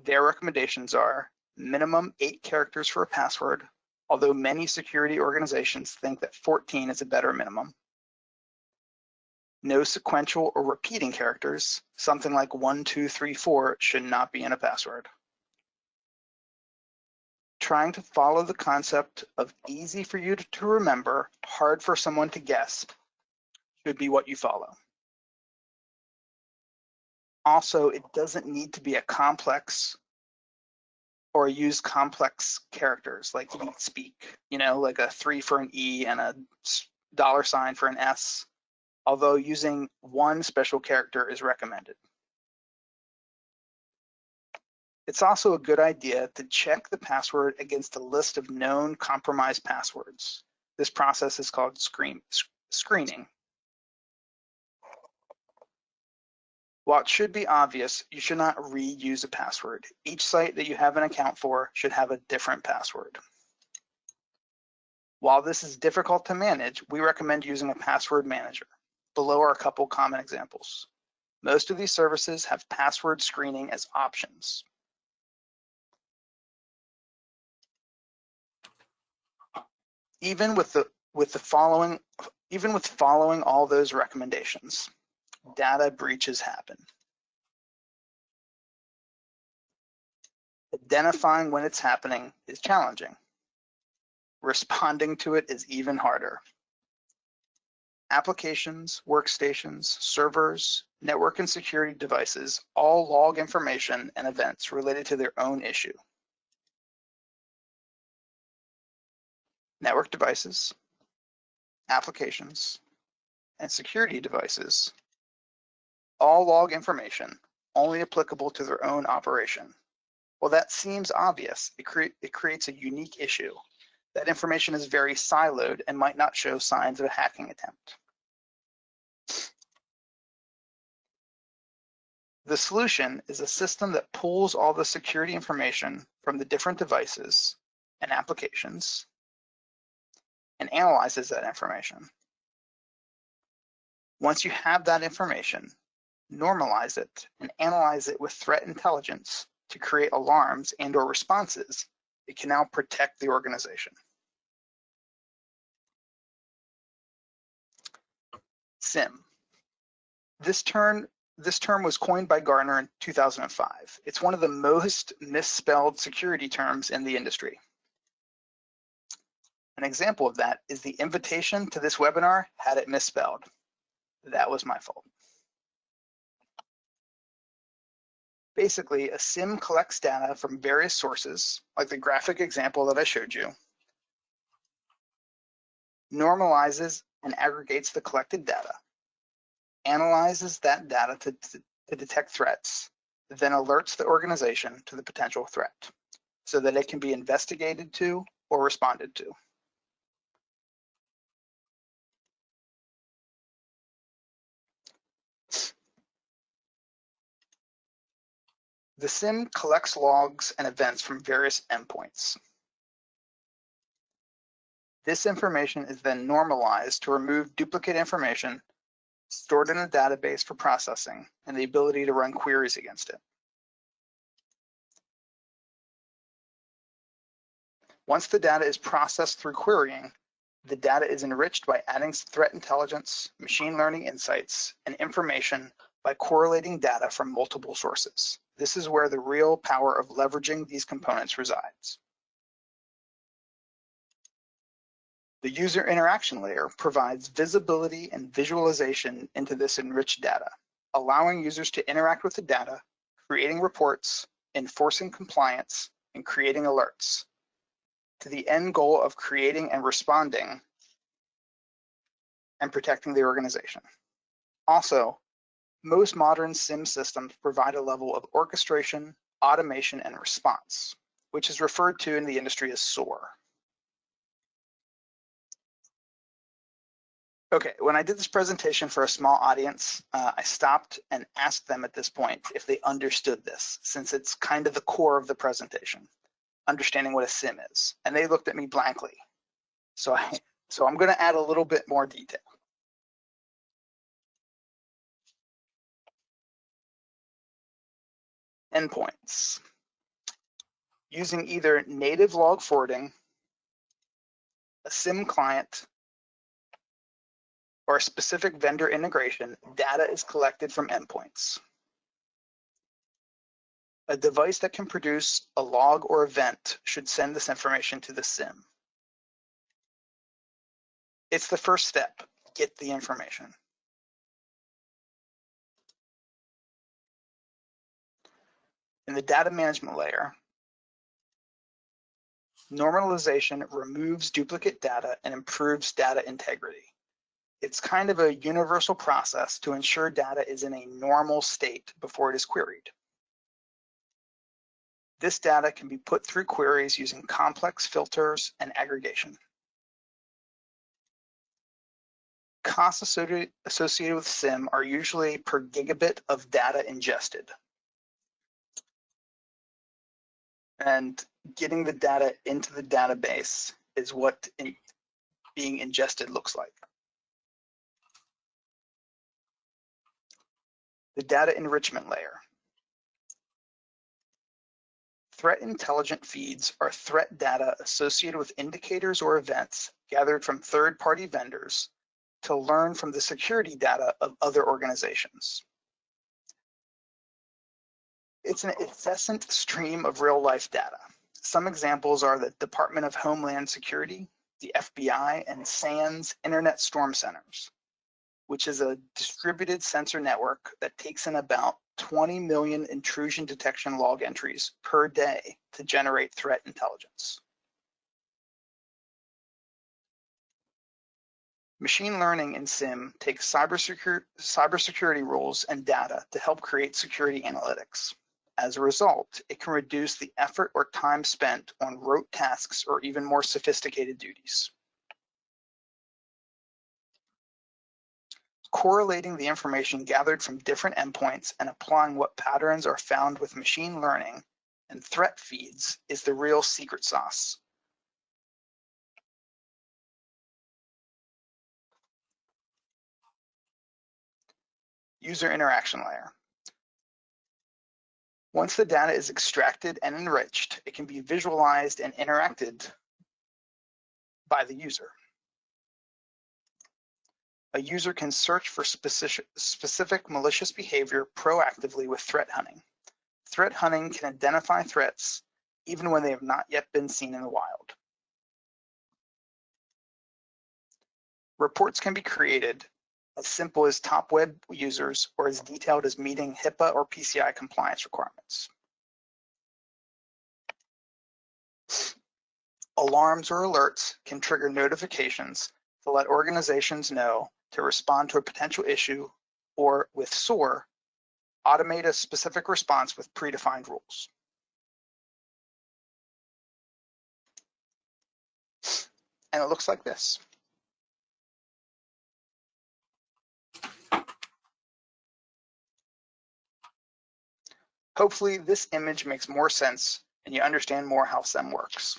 Their recommendations are minimum 8 characters for a password, although many security organizations think that 14 is a better minimum. No sequential or repeating characters, something like 1, 2, 3, 4 should not be in a password. Trying to follow the concept of easy for you to remember, hard for someone to guess, should be what you follow. Also, it doesn't need to be a complex or use complex characters like leet speak, like a 3 for an E and a $sign for an S, although using one special character is recommended. It's also a good idea to check the password against a list of known compromised passwords. This process is called screening. While it should be obvious, you should not reuse a password. Each site that you have an account for should have a different password. While this is difficult to manage, we recommend using a password manager. Below are a couple common examples. Most of these services have password screening as options. Even with following all those recommendations, data breaches happen. Identifying when it's happening is challenging. Responding to it is even harder. Applications, workstations, servers, network and security devices all log information and events related to their own issue. Network devices, applications, and security devices all log information only applicable to their own operation. Well, that seems obvious. It creates a unique issue. That information is very siloed and might not show signs of a hacking attempt. The solution is a system that pulls all the security information from the different devices and applications and analyzes that information. Once you have that information, normalize it and analyze it with threat intelligence to create alarms and/or responses. It can now protect the organization. SIM. This term was coined by Gartner in 2005. It's one of the most misspelled security terms in the industry. An example of that is the invitation to this webinar had it misspelled. That was my fault. Basically, a SIM collects data from various sources, like the graphic example that I showed you, normalizes and aggregates the collected data, analyzes that data to detect threats, then alerts the organization to the potential threat so that it can be investigated to or responded to. The SIM collects logs and events from various endpoints. This information is then normalized to remove duplicate information stored in a database for processing and the ability to run queries against it. Once the data is processed through querying, the data is enriched by adding threat intelligence, machine learning insights, and information by correlating data from multiple sources. This is where the real power of leveraging these components resides. The user interaction layer provides visibility and visualization into this enriched data, allowing users to interact with the data, creating reports, enforcing compliance, and creating alerts. to the end goal of creating and responding and protecting the organization. Also, most modern SIM systems provide a level of orchestration, automation, and response, which is referred to in the industry as SOAR. Okay, when I did this presentation for a small audience, I stopped and asked them at this point if they understood this, since it's kind of the core of the presentation, understanding what a SIM is. And they looked at me blankly. So I'm going to add a little bit more detail. Endpoints. Using either native log forwarding, a SIM client, or a specific vendor integration, data is collected from endpoints. A device that can produce a log or event should send this information to the SIM. It's the first step, get the information. In the data management layer, normalization removes duplicate data and improves data integrity. It's kind of a universal process to ensure data is in a normal state before it is queried. This data can be put through queries using complex filters and aggregation. Costs associated with SIM are usually per gigabit of data ingested. And getting the data into the database is what being ingested looks like. The data enrichment layer. Threat intelligent feeds are threat data associated with indicators or events gathered from third-party vendors to learn from the security data of other organizations. It's an incessant stream of real-life data. Some examples are the Department of Homeland Security, the FBI, and SANS Internet Storm Centers, which is a distributed sensor network that takes in about 20 million intrusion detection log entries per day to generate threat intelligence. Machine learning in SIM takes cybersecurity rules and data to help create security analytics. As a result, it can reduce the effort or time spent on rote tasks or even more sophisticated duties. Correlating the information gathered from different endpoints and applying what patterns are found with machine learning and threat feeds is the real secret sauce. User interaction layer. Once the data is extracted and enriched, it can be visualized and interacted by the user. A user can search for specific malicious behavior proactively with threat hunting. Threat hunting can identify threats even when they have not yet been seen in the wild. Reports can be created as simple as top web users or as detailed as meeting HIPAA or PCI compliance requirements. Alarms or alerts can trigger notifications to let organizations know to respond to a potential issue, or with SOAR, automate a specific response with predefined rules. And it looks like this. Hopefully this image makes more sense and you understand more how SIM works.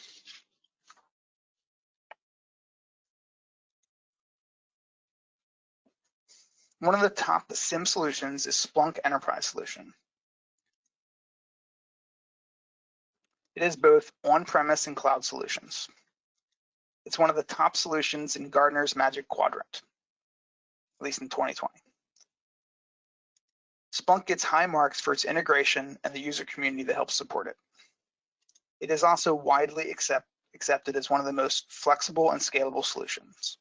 One of the top SIM solutions is Splunk Enterprise Solution. It is both on-premise and cloud solutions. It's one of the top solutions in Gartner's Magic Quadrant, at least in 2020. Splunk gets high marks for its integration and the user community that helps support it. It is also widely accepted as one of the most flexible and scalable solutions.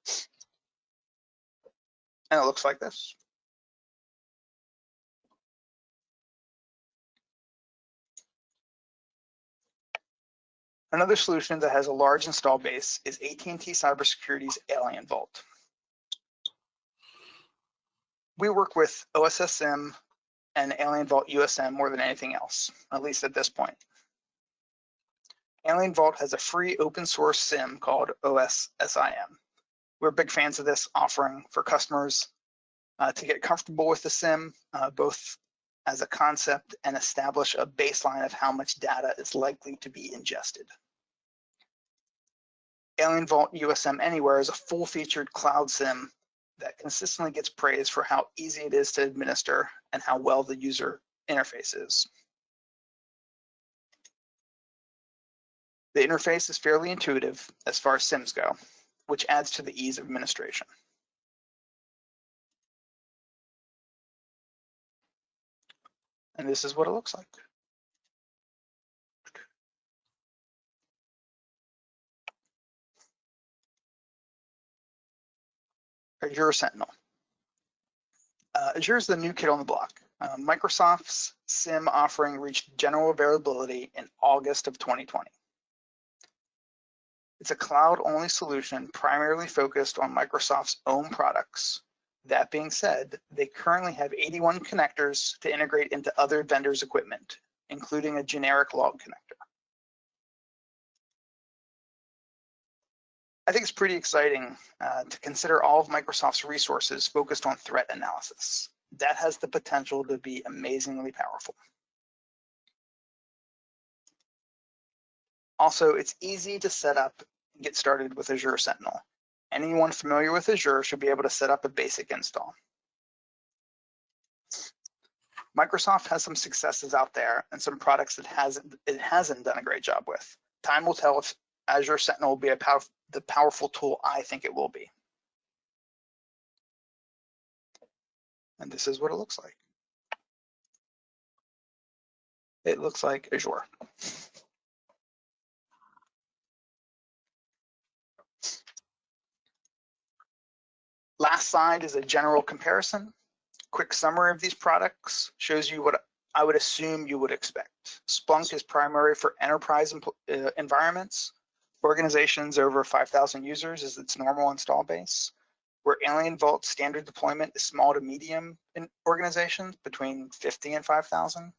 And it looks like this. Another solution that has a large install base is AT&T Cybersecurity's Alien Vault. We work with OSSM and Alien Vault USM more than anything else, at least at this point. Alien Vault has a free open source SIM called OSSIM. We're big fans of this offering for customers to get comfortable with the SIM, both as a concept and establish a baseline of how much data is likely to be ingested. Alien Vault USM Anywhere is a full-featured cloud SIM that consistently gets praised for how easy it is to administer and how well the user interface is. The interface is fairly intuitive as far as SIMs go, which adds to the ease of administration. And this is what it looks like. Azure Sentinel. Azure is the new kid on the block. Microsoft's SIM offering reached general availability in August of 2020. It's a cloud-only solution primarily focused on Microsoft's own products. That being said, they currently have 81 connectors to integrate into other vendors' equipment, including a generic log connector. I think it's pretty exciting to consider all of Microsoft's resources focused on threat analysis. That has the potential to be amazingly powerful. Also, it's easy to set up and get started with Azure Sentinel. Anyone familiar with Azure should be able to set up a basic install. Microsoft has some successes out there and some products that it hasn't done a great job with. Time will tell if Azure Sentinel will be the powerful tool I think it will be. And this is what it looks like. It looks like Azure. Last slide is a general comparison. Quick summary of these products shows you what I would assume you would expect. Splunk is primary for enterprise environments. Organizations over 5,000 users is its normal install base, where Alien Vault standard deployment is small to medium in organizations between 50 and 5,000.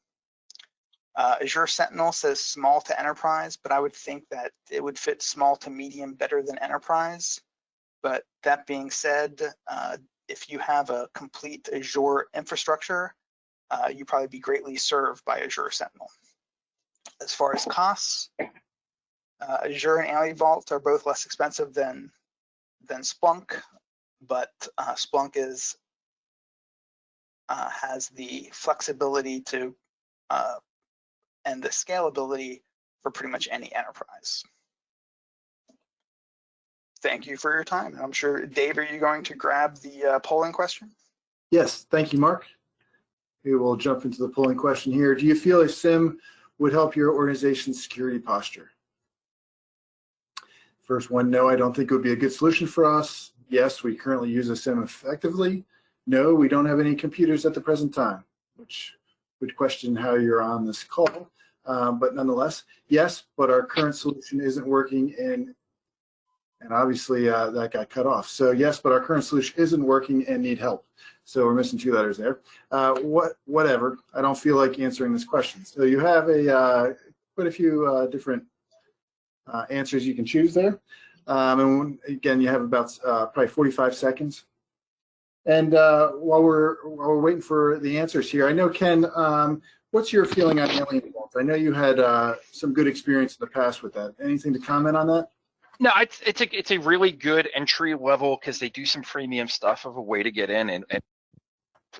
Azure Sentinel says small to enterprise, but I would think that it would fit small to medium better than enterprise. But that being said, if you have a complete Azure infrastructure, you'd probably be greatly served by Azure Sentinel. As far as costs, Azure and Alien Vault are both less expensive than Splunk, but Splunk has the flexibility to and the scalability for pretty much any enterprise. Thank you for your time. I'm sure, Dave, are you going to grab the polling question? Yes, thank you, Mark. We will jump into the polling question here. Do you feel a SIM would help your organization's security posture? First one, no, I don't think it would be a good solution for us. Yes, we currently use a SIM effectively. No, we don't have any computers at the present time, which would question how you're on this call. But nonetheless, yes, but our current solution isn't working, and obviously that got cut off. So yes, but our current solution isn't working and need help. So we're missing 2 letters there. Whatever, I don't feel like answering this question. So you have quite a few different answers you can choose there. And again, you have about probably 45 seconds. And while we're waiting for the answers here, I know, Ken, what's your feeling on Alien Vault? I know you had some good experience in the past with that. Anything to comment on that? No, it's a really good entry level because they do some freemium stuff of a way to get in and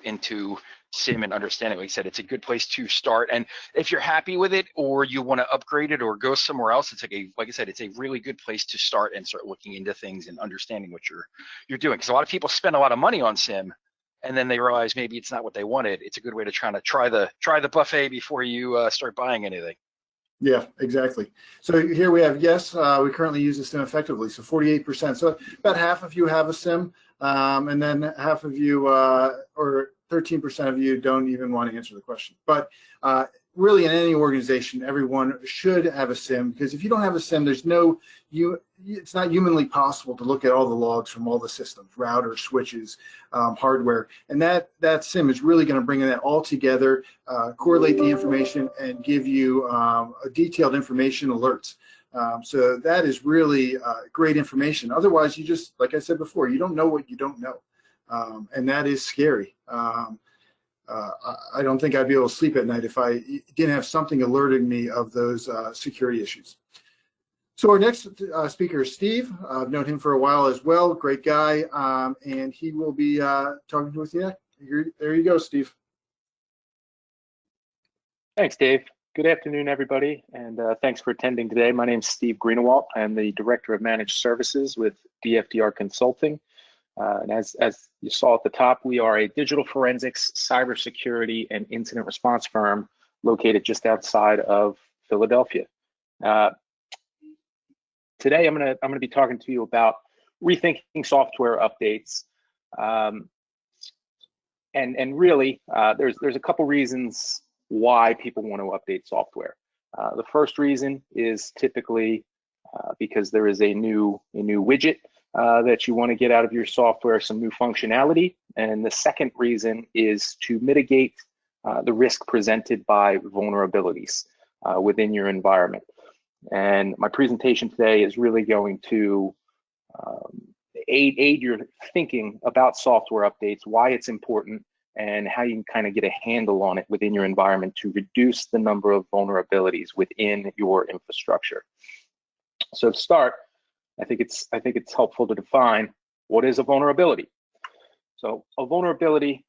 into SIM and understanding. Like I said, it's a good place to start. And if you're happy with it or you want to upgrade it or go somewhere else, it's like I said, it's a really good place to start and start looking into things and understanding what you're doing. Because a lot of people spend a lot of money on SIM and then they realize maybe it's not what they wanted. It's a good way to try the buffet before you start buying anything. Yeah, exactly. So here we have, yes, we currently use a SIM effectively, so 48%. So about half of you have a SIM, and then half of you, or 13% of you, don't even want to answer the question. But really in any organization, everyone should have a SIM, because if you don't have a SIM, it's not humanly possible to look at all the logs from all the systems, routers, switches, hardware, and that SIM is really going to bring that all together, correlate the information, and give you detailed information alerts. So that is really great information. Otherwise, you just, like I said before, you don't know what you don't know, and that is scary. I don't think I'd be able to sleep at night if I didn't have something alerting me of those security issues. So our next speaker is Steve. I've known him for a while as well. Great guy, and he will be talking with you. There you go, Steve. Thanks, Dave. Good afternoon, everybody, and thanks for attending today. My name is Steve Greenewalt. I'm the Director of Managed Services with DFDR Consulting. And as you saw at the top, we are a digital forensics, cybersecurity, and incident response firm located just outside of Philadelphia. Today, I'm gonna be talking to you about rethinking software updates, and really, there's a couple reasons why people want to update software. The first reason is typically because there is a new widget that you want to get out of your software, some new functionality. And the second reason is to mitigate the risk presented by vulnerabilities within your environment. And my presentation today is really going to aid your thinking about software updates, why it's important, and how you can kind of get a handle on it within your environment to reduce the number of vulnerabilities within your infrastructure. So to start, I think it's helpful to define what is a vulnerability. So a vulnerability,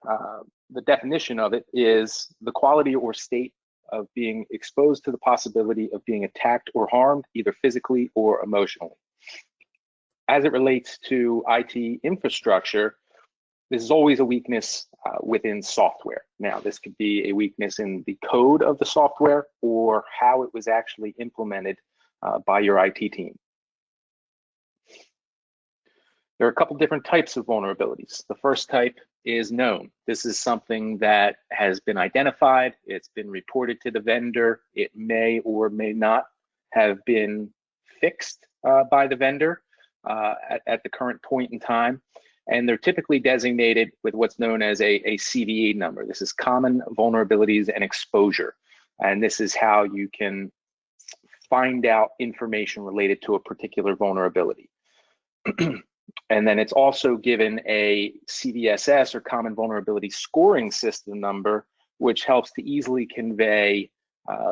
the definition of it is the quality or state of being exposed to the possibility of being attacked or harmed, either physically or emotionally. As it relates to IT infrastructure, this is always a weakness within software. Now, this could be a weakness in the code of the software or how it was actually implemented by your IT team. There are a couple different types of vulnerabilities. The first type is known. This is something that has been identified, it's been reported to the vendor, it may or may not have been fixed by the vendor at the current point in time. And they're typically designated with what's known as a CVE number. This is common vulnerabilities and exposure. And this is how you can find out information related to a particular vulnerability. And then it's also given a CVSS, or common vulnerability scoring system number, which helps to easily convey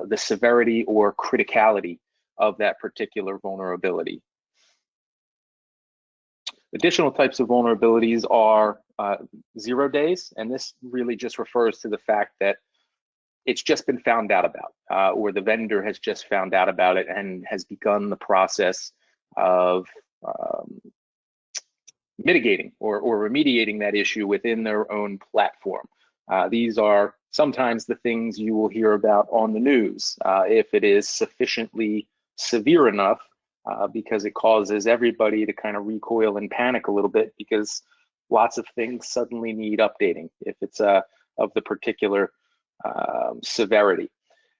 the severity or criticality of that particular vulnerability. Additional types of vulnerabilities are 0 days, and this really just refers to the fact that it's just been found out about, or the vendor has just found out about it and has begun the process of mitigating or remediating that issue within their own platform. These are sometimes the things you will hear about on the news if it is sufficiently severe enough, because it causes everybody to kind of recoil and panic a little bit, because lots of things suddenly need updating if it's of the particular severity.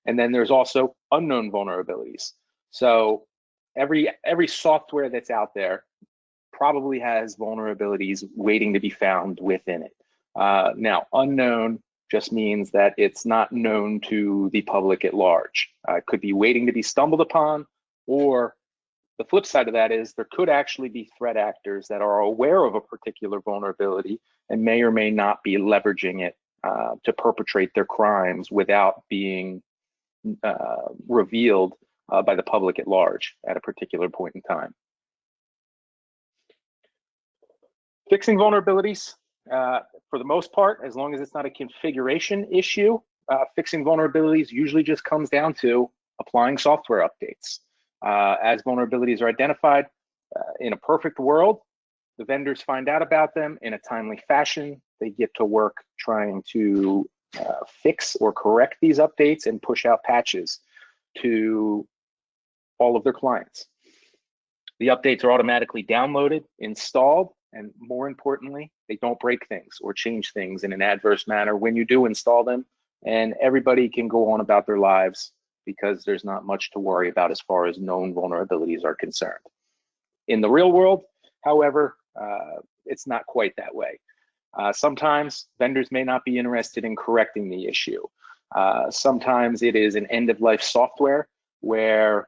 And then there's also unknown vulnerabilities. So every software that's out there probably has vulnerabilities waiting to be found within it. Now, unknown just means that it's not known to the public at large. It could be waiting to be stumbled upon, or the flip side of that is there could actually be threat actors that are aware of a particular vulnerability and may or may not be leveraging it to perpetrate their crimes without being revealed by the public at large at a particular point in time. Fixing vulnerabilities, for the most part, as long as it's not a configuration issue, fixing vulnerabilities usually just comes down to applying software updates. As vulnerabilities are identified, in a perfect world, the vendors find out about them in a timely fashion. They get to work trying to fix or correct these updates and push out patches to all of their clients. The updates are automatically downloaded, installed, and more importantly, they don't break things or change things in an adverse manner when you do install them and everybody can go on about their lives because there's not much to worry about as far as known vulnerabilities are concerned. In the real world, however, it's not quite that way. Sometimes vendors may not be interested in correcting the issue. Sometimes it is an end-of-life software where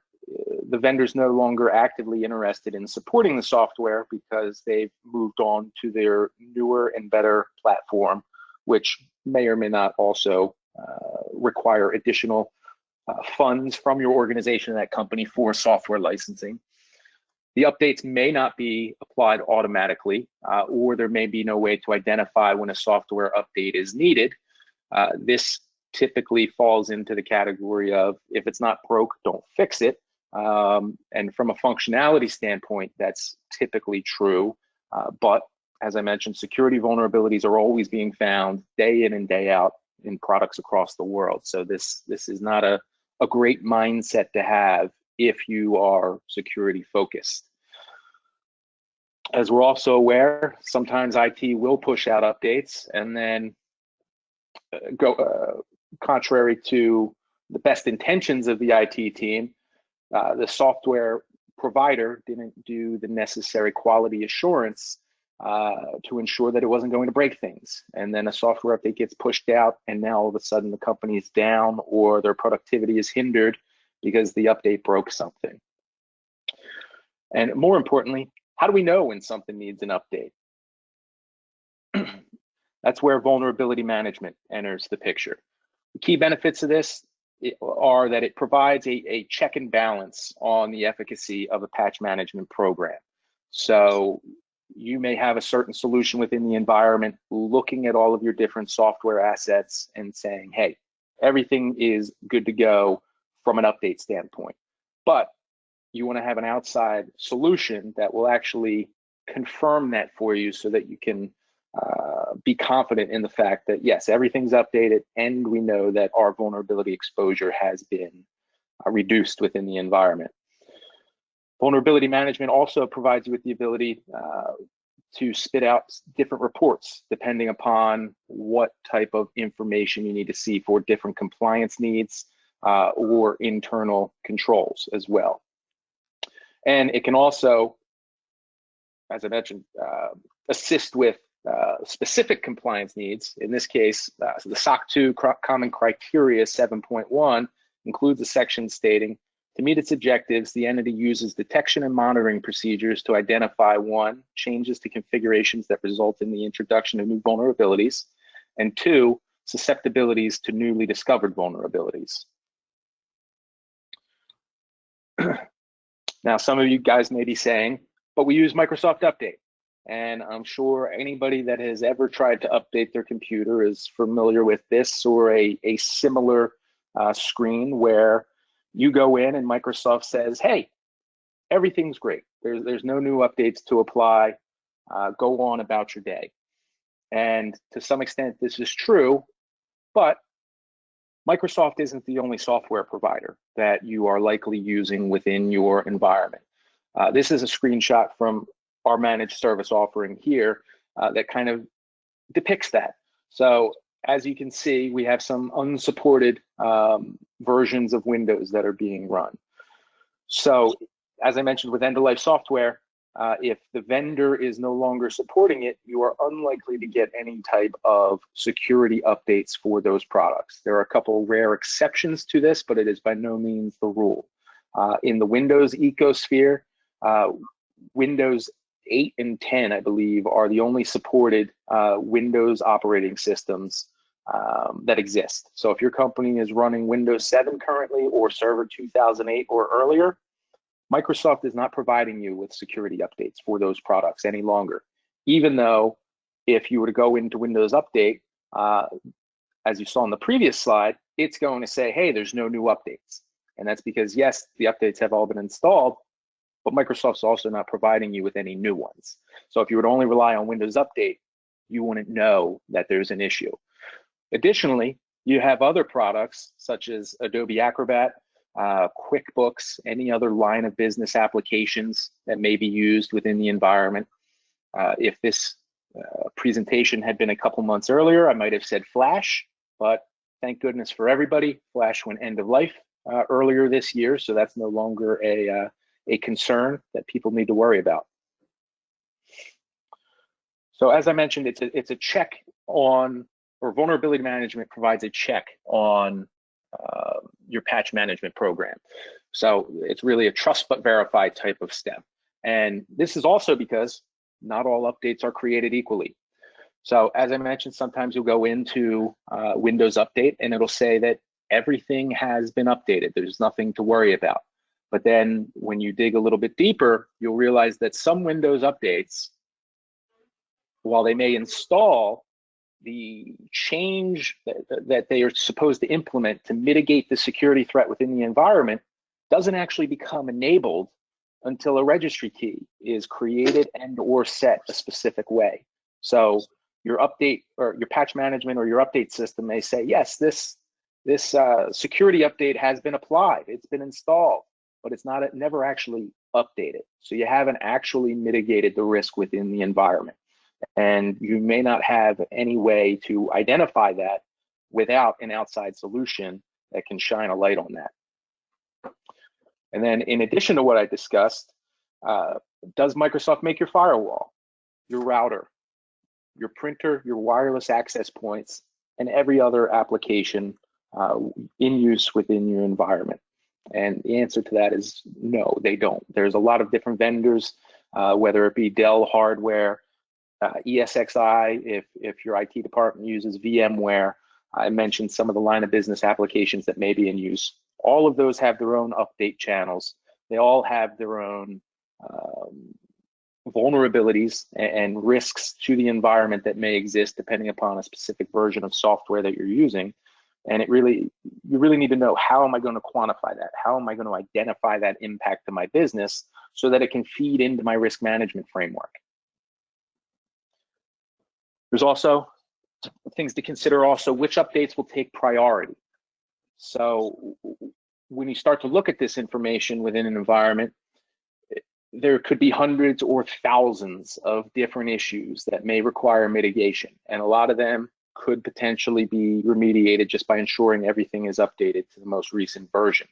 the vendor's no longer actively interested in supporting the software because they've moved on to their newer and better platform, which may or may not also require additional funds from your organization and that company for software licensing. The updates may not be applied automatically, or there may be no way to identify when a software update is needed. This typically falls into the category of, if it's not broke, don't fix it. And from a functionality standpoint, that's typically true. But as I mentioned, security vulnerabilities are always being found day in and day out in products across the world. So this is not a great mindset to have if you are security focused. As we're also aware, sometimes IT will push out updates and then go contrary to the best intentions of the IT team, the software provider didn't do the necessary quality assurance to ensure that it wasn't going to break things. And then a software update gets pushed out, and now all of a sudden the company is down or their productivity is hindered because the update broke something. And more importantly, how do we know when something needs an update? That's where vulnerability management enters the picture. The key benefits of this are that it provides a check and balance on the efficacy of a patch management program. So you may have a certain solution within the environment, looking at all of your different software assets and saying, hey, everything is good to go from an update standpoint. But you want to have an outside solution that will actually confirm that for you so that you can be confident in the fact that, yes, everything's updated and we know that our vulnerability exposure has been reduced within the environment. Vulnerability management also provides you with the ability to spit out different reports depending upon what type of information you need to see for different compliance needs or internal controls as well. And it can also, as I mentioned, assist with specific compliance needs. In this case, so the SOC 2 Common Criteria 7.1 includes a section stating, to meet its objectives, the entity uses detection and monitoring procedures to identify, 1, changes to configurations that result in the introduction of new vulnerabilities, and 2, susceptibilities to newly discovered vulnerabilities. Now, some of you guys may be saying, but we use Microsoft Update. And I'm sure anybody that has ever tried to update their computer is familiar with this or a similar screen where you go in and Microsoft says, hey, everything's great. There's no new updates to apply. Go on about your day. And to some extent, this is true, but Microsoft isn't the only software provider that you are likely using within your environment. This is a screenshot from our managed service offering here that kind of depicts that. So as you can see, we have some unsupported versions of Windows that are being run. So as I mentioned with end-of-life software, if the vendor is no longer supporting it, you are unlikely to get any type of security updates for those products. There are a couple rare exceptions to this, but it is by no means the rule. In the Windows ecosphere, Windows 8 and 10, I believe, are the only supported Windows operating systems that exist. So if your company is running Windows 7 currently or Server 2008 or earlier, Microsoft is not providing you with security updates for those products any longer, even though if you were to go into Windows Update, as you saw in the previous slide, it's going to say, hey, there's no new updates. And that's because, yes, the updates have all been installed, but Microsoft's also not providing you with any new ones. So if you would only rely on Windows Update, you wouldn't know that there's an issue. Additionally, you have other products such as Adobe Acrobat, QuickBooks, any other line of business applications that may be used within the environment. If this presentation had been a couple months earlier, I might have said Flash, but thank goodness for everybody, Flash went end of life earlier this year, so that's no longer a concern that people need to worry about. So as I mentioned, it's a check on, or vulnerability management provides a check on your patch management program. So it's really a trust but verify type of step. And this is also because not all updates are created equally. So as I mentioned, sometimes you'll go into Windows Update and it'll say that everything has been updated. There's nothing to worry about. But then when you dig a little bit deeper, you'll realize that some Windows updates, while they may install the change that they are supposed to implement to mitigate the security threat within the environment, doesn't actually become enabled until a registry key is created and or set a specific way. So your update or your patch management or your update system may say, yes, this security update has been applied, it's been installed, but it's never actually updated. So you haven't actually mitigated the risk within the environment. And you may not have any way to identify that without an outside solution that can shine a light on that. And then in addition to what I discussed, does Microsoft make your firewall, your router, your printer, your wireless access points, and every other application in use within your environment? And the answer to that is no, they don't. There's a lot of different vendors, whether it be Dell hardware, ESXi, if your IT department uses VMware. I mentioned some of the line of business applications that may be in use. All of those have their own update channels. They all have their own vulnerabilities and risks to the environment that may exist depending upon a specific version of software that you're using. And you really need to know, how am I going to quantify that? How am I going to identify that impact to my business so that it can feed into my risk management framework? There's also things to consider also, which updates will take priority. So when you start to look at this information within an environment, there could be hundreds or thousands of different issues that may require mitigation. And a lot of them could potentially be remediated just by ensuring everything is updated to the most recent version.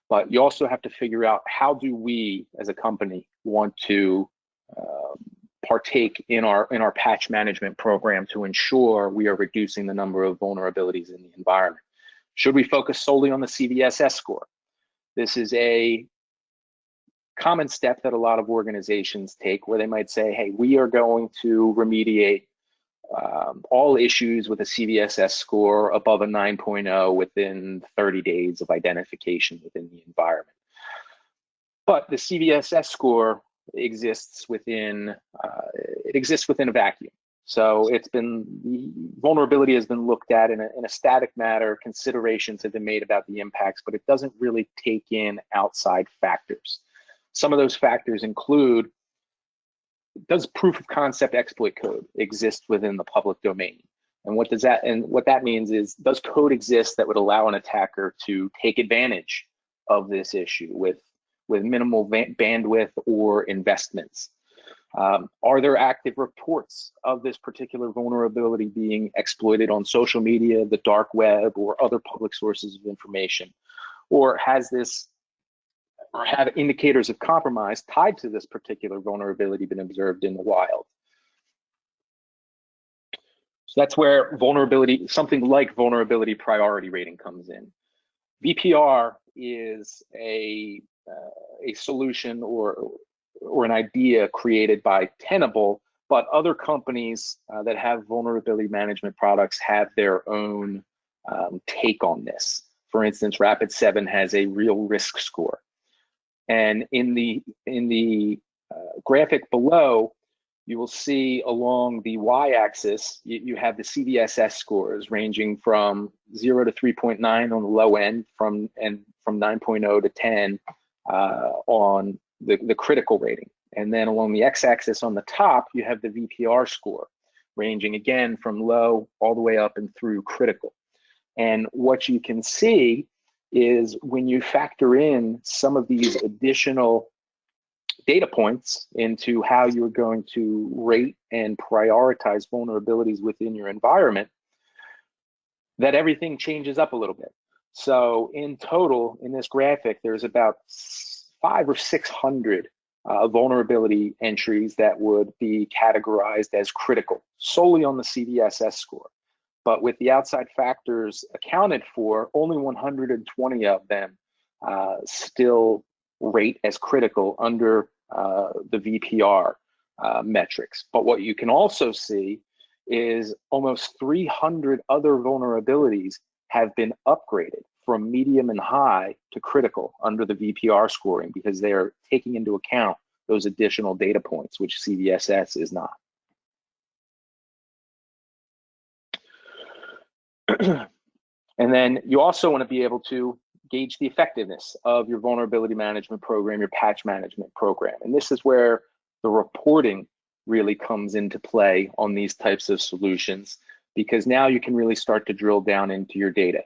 But you also have to figure out, how do we as a company want to partake in our patch management program to ensure we are reducing the number of vulnerabilities in the environment? Should we focus solely on the CVSS score? This is a common step that a lot of organizations take, where they might say, hey, we are going to remediate all issues with a CVSS score above a 9.0 within 30 days of identification within the environment. But the CVSS score exists within a vacuum. So vulnerability has been looked at in a static matter. Considerations have been made about the impacts, but it doesn't really take in outside factors. Some of those factors include, does proof of concept exploit code exist within the public domain? And what that means is, does code exist that would allow an attacker to take advantage of this issue with minimal bandwidth or investments? Are there active reports of this particular vulnerability being exploited on social media, the dark web, or other public sources of information? Or have indicators of compromise tied to this particular vulnerability been observed in the wild? So that's where something like vulnerability priority rating comes in. VPR is a solution or an idea created by Tenable, but other companies that have vulnerability management products have their own take on this. For instance, Rapid7 has a real risk score. And in the graphic below, you will see along the y-axis, you have the CVSS scores ranging from 0 to 3.9 on the low end, from 9.0 to 10 on the critical rating. And then along the x-axis on the top, you have the VPR score, ranging again from low all the way up and through critical. And what you can see is, when you factor in some of these additional data points into how you're going to rate and prioritize vulnerabilities within your environment, that everything changes up a little bit. So in total, in this graphic, there's about 500 or 600 vulnerability entries that would be categorized as critical, solely on the CVSS score. But with the outside factors accounted for, only 120 of them still rate as critical under the VPR metrics. But what you can also see is almost 300 other vulnerabilities have been upgraded from medium and high to critical under the VPR scoring, because they are taking into account those additional data points, which CVSS is not. And then you also want to be able to gauge the effectiveness of your vulnerability management program, your patch management program. And this is where the reporting really comes into play on these types of solutions, because now you can really start to drill down into your data.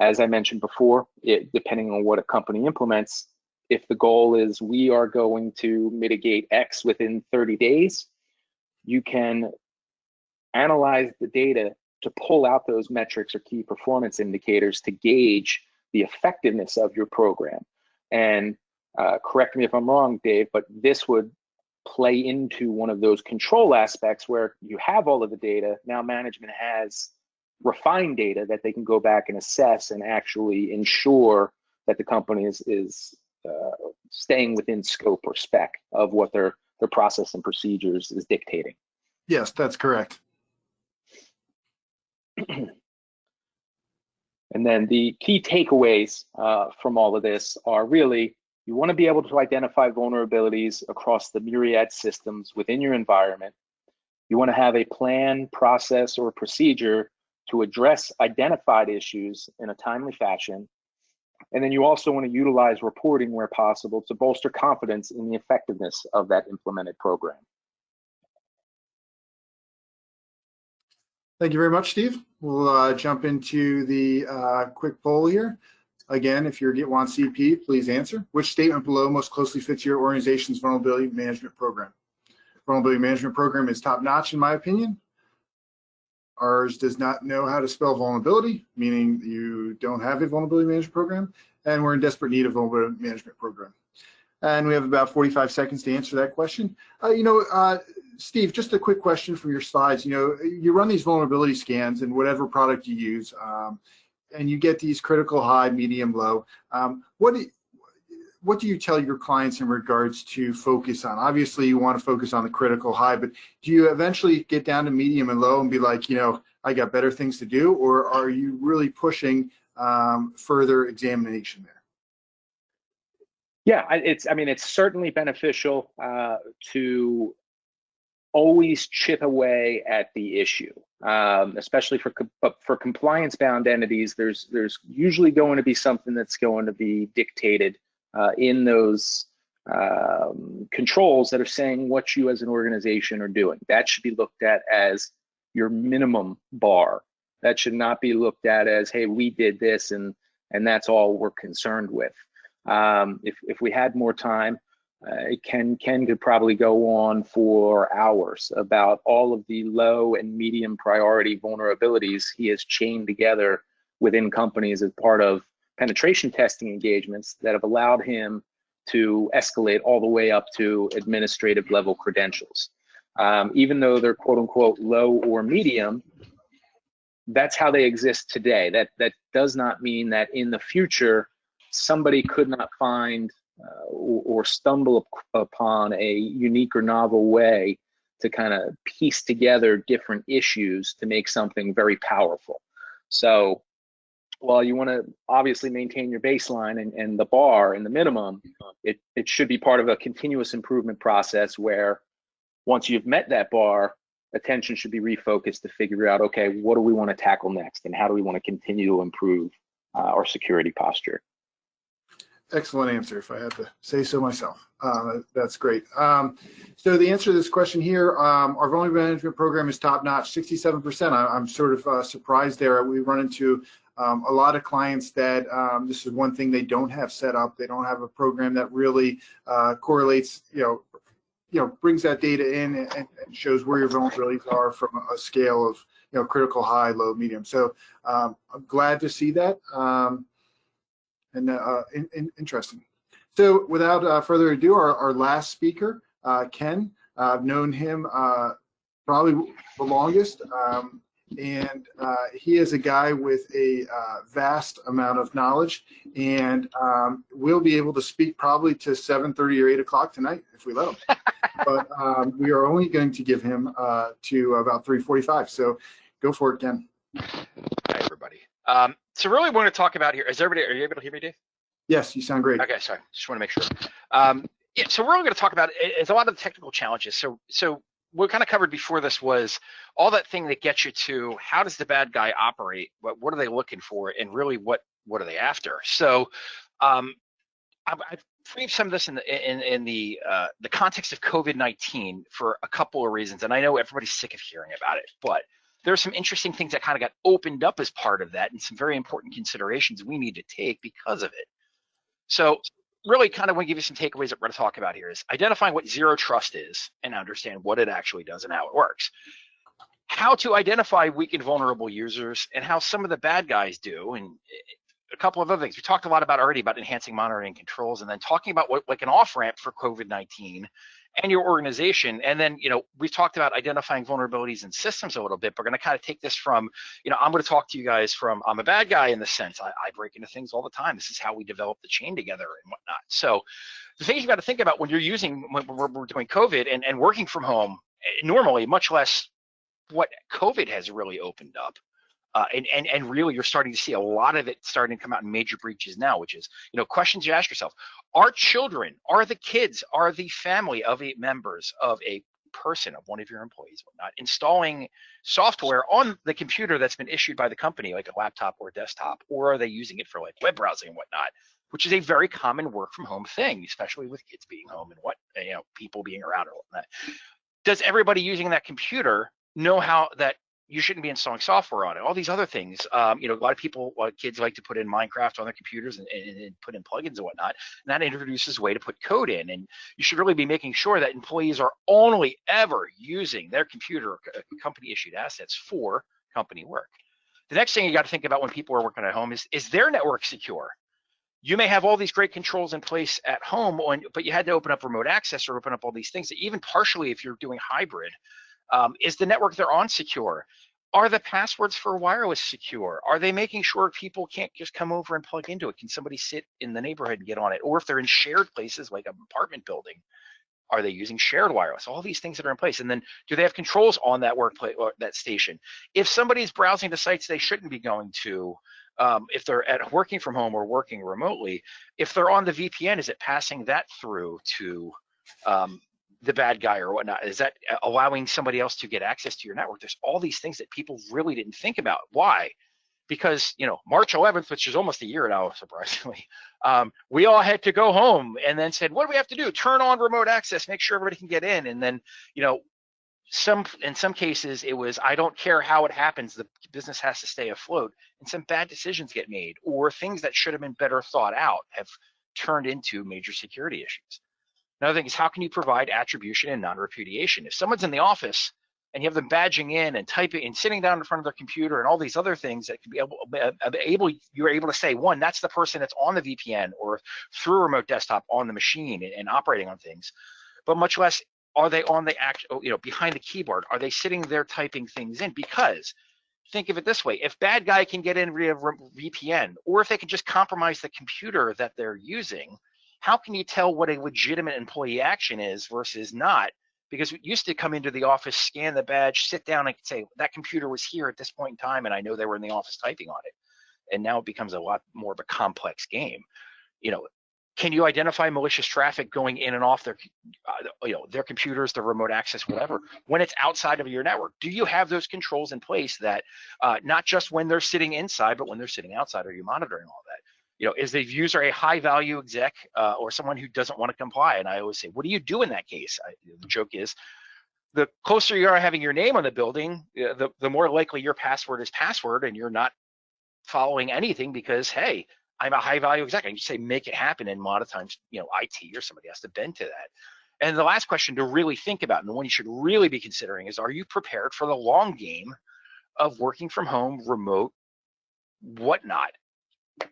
As I mentioned before, depending on what a company implements, if the goal is we are going to mitigate X within 30 days, you can analyze the data to pull out those metrics or key performance indicators to gauge the effectiveness of your program. And correct me if I'm wrong, Dave, but this would play into one of those control aspects where you have all of the data. Now management has refined data that they can go back and assess and actually ensure that the company is staying within scope or spec of what their process and procedures is dictating. Yes, that's correct. And then the key takeaways from all of this are really, you want to be able to identify vulnerabilities across the myriad systems within your environment. You want to have a plan, process, or procedure to address identified issues in a timely fashion. And then you also want to utilize reporting where possible to bolster confidence in the effectiveness of that implemented program. Thank you very much, Steve. We'll jump into the quick poll here. Again, if you want CP, please answer. Which statement below most closely fits your organization's vulnerability management program? Vulnerability management program is top-notch, in my opinion. Ours does not know how to spell vulnerability, meaning you don't have a vulnerability management program, and we're in desperate need of a vulnerability management program. And we have about 45 seconds to answer that question. Steve, just a quick question from your slides. You run these vulnerability scans in whatever product you use, and you get these critical, high, medium, low. What do you tell your clients in regards to focus on? Obviously, you want to focus on the critical, high, but do you eventually get down to medium and low and be like, I got better things to do, or are you really pushing further examination there? Yeah, it's certainly beneficial to always chip away at the issue, especially for compliance-bound entities. There's usually going to be something that's going to be dictated in those controls that are saying what you as an organization are doing. That should be looked at as your minimum bar. That should not be looked at as, hey, we did this and that's all we're concerned with. If we had more time, Ken could probably go on for hours about all of the low and medium priority vulnerabilities he has chained together within companies as part of penetration testing engagements that have allowed him to escalate all the way up to administrative level credentials. Even though they're quote unquote low or medium, that's how they exist today. That does not mean that in the future somebody could not find or stumble upon a unique or novel way to kind of piece together different issues to make something very powerful. So while you want to obviously maintain your baseline and the bar and the minimum, it should be part of a continuous improvement process where once you've met that bar, attention should be refocused to figure out, okay, what do we want to tackle next and how do we want to continue to improve our security posture? Excellent answer, if I had to say so myself. That's great. So the answer to this question here, our vulnerability management program is top-notch, 67%. I'm sort of surprised there. We run into a lot of clients that this is one thing they don't have set up. They don't have a program that really correlates, brings that data in and shows where your vulnerabilities are from a scale of critical, high, low, medium. So I'm glad to see that, interesting. So without further ado, our last speaker, Ken. I've known him probably the longest, and he is a guy with a vast amount of knowledge, and we'll be able to speak probably to 7:30 or 8 o'clock tonight if we let him. But we are only going to give him to about 3:45. So go for it, Ken. Hi, everybody. So really, we're going to talk about here. Are you able to hear me, Dave? Yes, you sound great. Okay, sorry. Just want to make sure. Yeah, so we're really going to talk about is a lot of the technical challenges. So what we kind of covered before this was all that thing that gets you to how does the bad guy operate? What are they looking for? And really, what are they after? So I've framed some of this in the context of COVID-19 for a couple of reasons. And I know everybody's sick of hearing about it, but there's some interesting things that kind of got opened up as part of that and some very important considerations we need to take because of it. So really kind of want to give you some takeaways that we're going to talk about here is identifying what zero trust is and understand what it actually does and how it works. How to identify weak and vulnerable users and how some of the bad guys do, and a couple of other things. We talked a lot about already about enhancing monitoring controls and then talking about what like an off-ramp for COVID-19 and your organization. And then, we've talked about identifying vulnerabilities in systems a little bit. We're going to kind of take this from, I'm going to talk to you guys from, I'm a bad guy in the sense I break into things all the time. This is how we develop the chain together and whatnot. So the things you got to think about when you're when we're doing COVID and working from home normally, much less what COVID has really opened up. And really, you're starting to see a lot of it starting to come out in major breaches now, which is, questions you ask yourself: are children, are the kids, are the family of members of a person, of one of your employees, whatnot, installing software on the computer that's been issued by the company, like a laptop or a desktop, or are they using it for like web browsing and whatnot, which is a very common work from home thing, especially with kids being home and people being around and whatnot. Does everybody using that computer know how that you shouldn't be installing software on it? All these other things. A lot of kids like to put in Minecraft on their computers and put in plugins and whatnot. And that introduces a way to put code in. And you should really be making sure that employees are only ever using their computer or company issued assets for company work. The next thing you got to think about when people are working at home is their network secure? You may have all these great controls in place at home, but you had to open up remote access or open up all these things, even partially if you're doing hybrid. Is the network they're on secure? Are the passwords for wireless secure? Are they making sure people can't just come over and plug into it? Can somebody sit in the neighborhood and get on it? Or if they're in shared places like an apartment building, are they using shared wireless? All these things that are in place. And then do they have controls on that workplace or that station? If somebody's browsing to sites they shouldn't be going to, if they're working from home or working remotely, if they're on the VPN, is it passing that through to the bad guy or whatnot? Is that allowing somebody else to get access to your network? There's all these things that people really didn't think about. Why? Because March 11th, which is almost a year now, surprisingly, we all had to go home and then said, what do we have to do? Turn on remote access, make sure everybody can get in. And then in some cases it was, I don't care how it happens, the business has to stay afloat, and some bad decisions get made, or things that should have been better thought out have turned into major security issues. Another thing is, how can you provide attribution and non-repudiation? If someone's in the office and you have them badging in and typing and sitting down in front of their computer and all these other things that can be you're able to say, one, that's the person that's on the VPN or through a remote desktop on the machine and operating on things, but much less are they on the behind the keyboard? Are they sitting there typing things in? Because think of it this way: if bad guy can get in via VPN, or if they can just compromise the computer that they're using, how can you tell what a legitimate employee action is versus not? Because it used to come into the office, scan the badge, sit down and say, that computer was here at this point in time, and I know they were in the office typing on it. And now it becomes a lot more of a complex game. Can you identify malicious traffic going in and off their computers, their remote access, whatever, when it's outside of your network? Do you have those controls in place that not just when they're sitting inside, but when they're sitting outside? Are you monitoring all that? Is the user a high value exec or someone who doesn't want to comply? And I always say, what do you do in that case? The joke is, the closer you are having your name on the building, the more likely your password is password and you're not following anything because, hey, I'm a high value exec. I can just say, make it happen. And a lot of times, IT or somebody has to bend to that. And the last question to really think about, and the one you should really be considering, is are you prepared for the long game of working from home, remote, whatnot?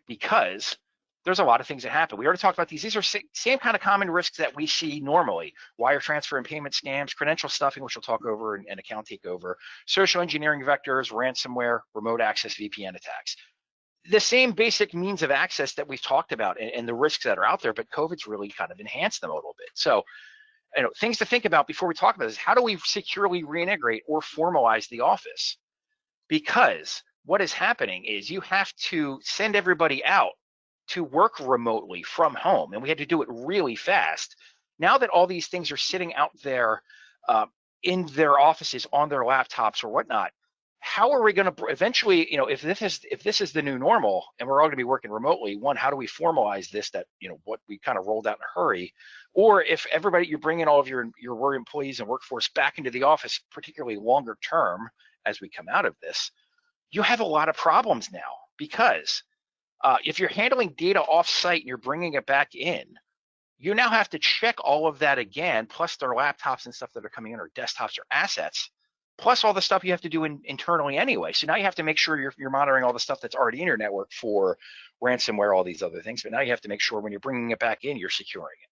Because there's a lot of things that happen. We already talked about these. These are same kind of common risks that we see normally: wire transfer and payment scams, credential stuffing, which we'll talk over, and account takeover, social engineering vectors, ransomware, remote access, VPN attacks. The same basic means of access that we've talked about, and the risks that are out there, but COVID's really kind of enhanced them a little bit. So, things to think about before we talk about this: how do we securely reintegrate or formalize the office? Because what is happening is you have to send everybody out to work remotely from home, and we had to do it really fast. Now that all these things are sitting out there in their offices, on their laptops or whatnot, how are we going to eventually, if this is the new normal and we're all going to be working remotely, one, how do we formalize this, that what we kind of rolled out in a hurry? Or if everybody, you're bringing all of your work employees and workforce back into the office, particularly longer term as we come out of this, you have a lot of problems now. Because if you're handling data off-site and you're bringing it back in, you now have to check all of that again, plus their laptops and stuff that are coming in, or desktops or assets, plus all the stuff you have to do internally anyway. So now you have to make sure you're monitoring all the stuff that's already in your network for ransomware, all these other things. But now you have to make sure when you're bringing it back in, you're securing it.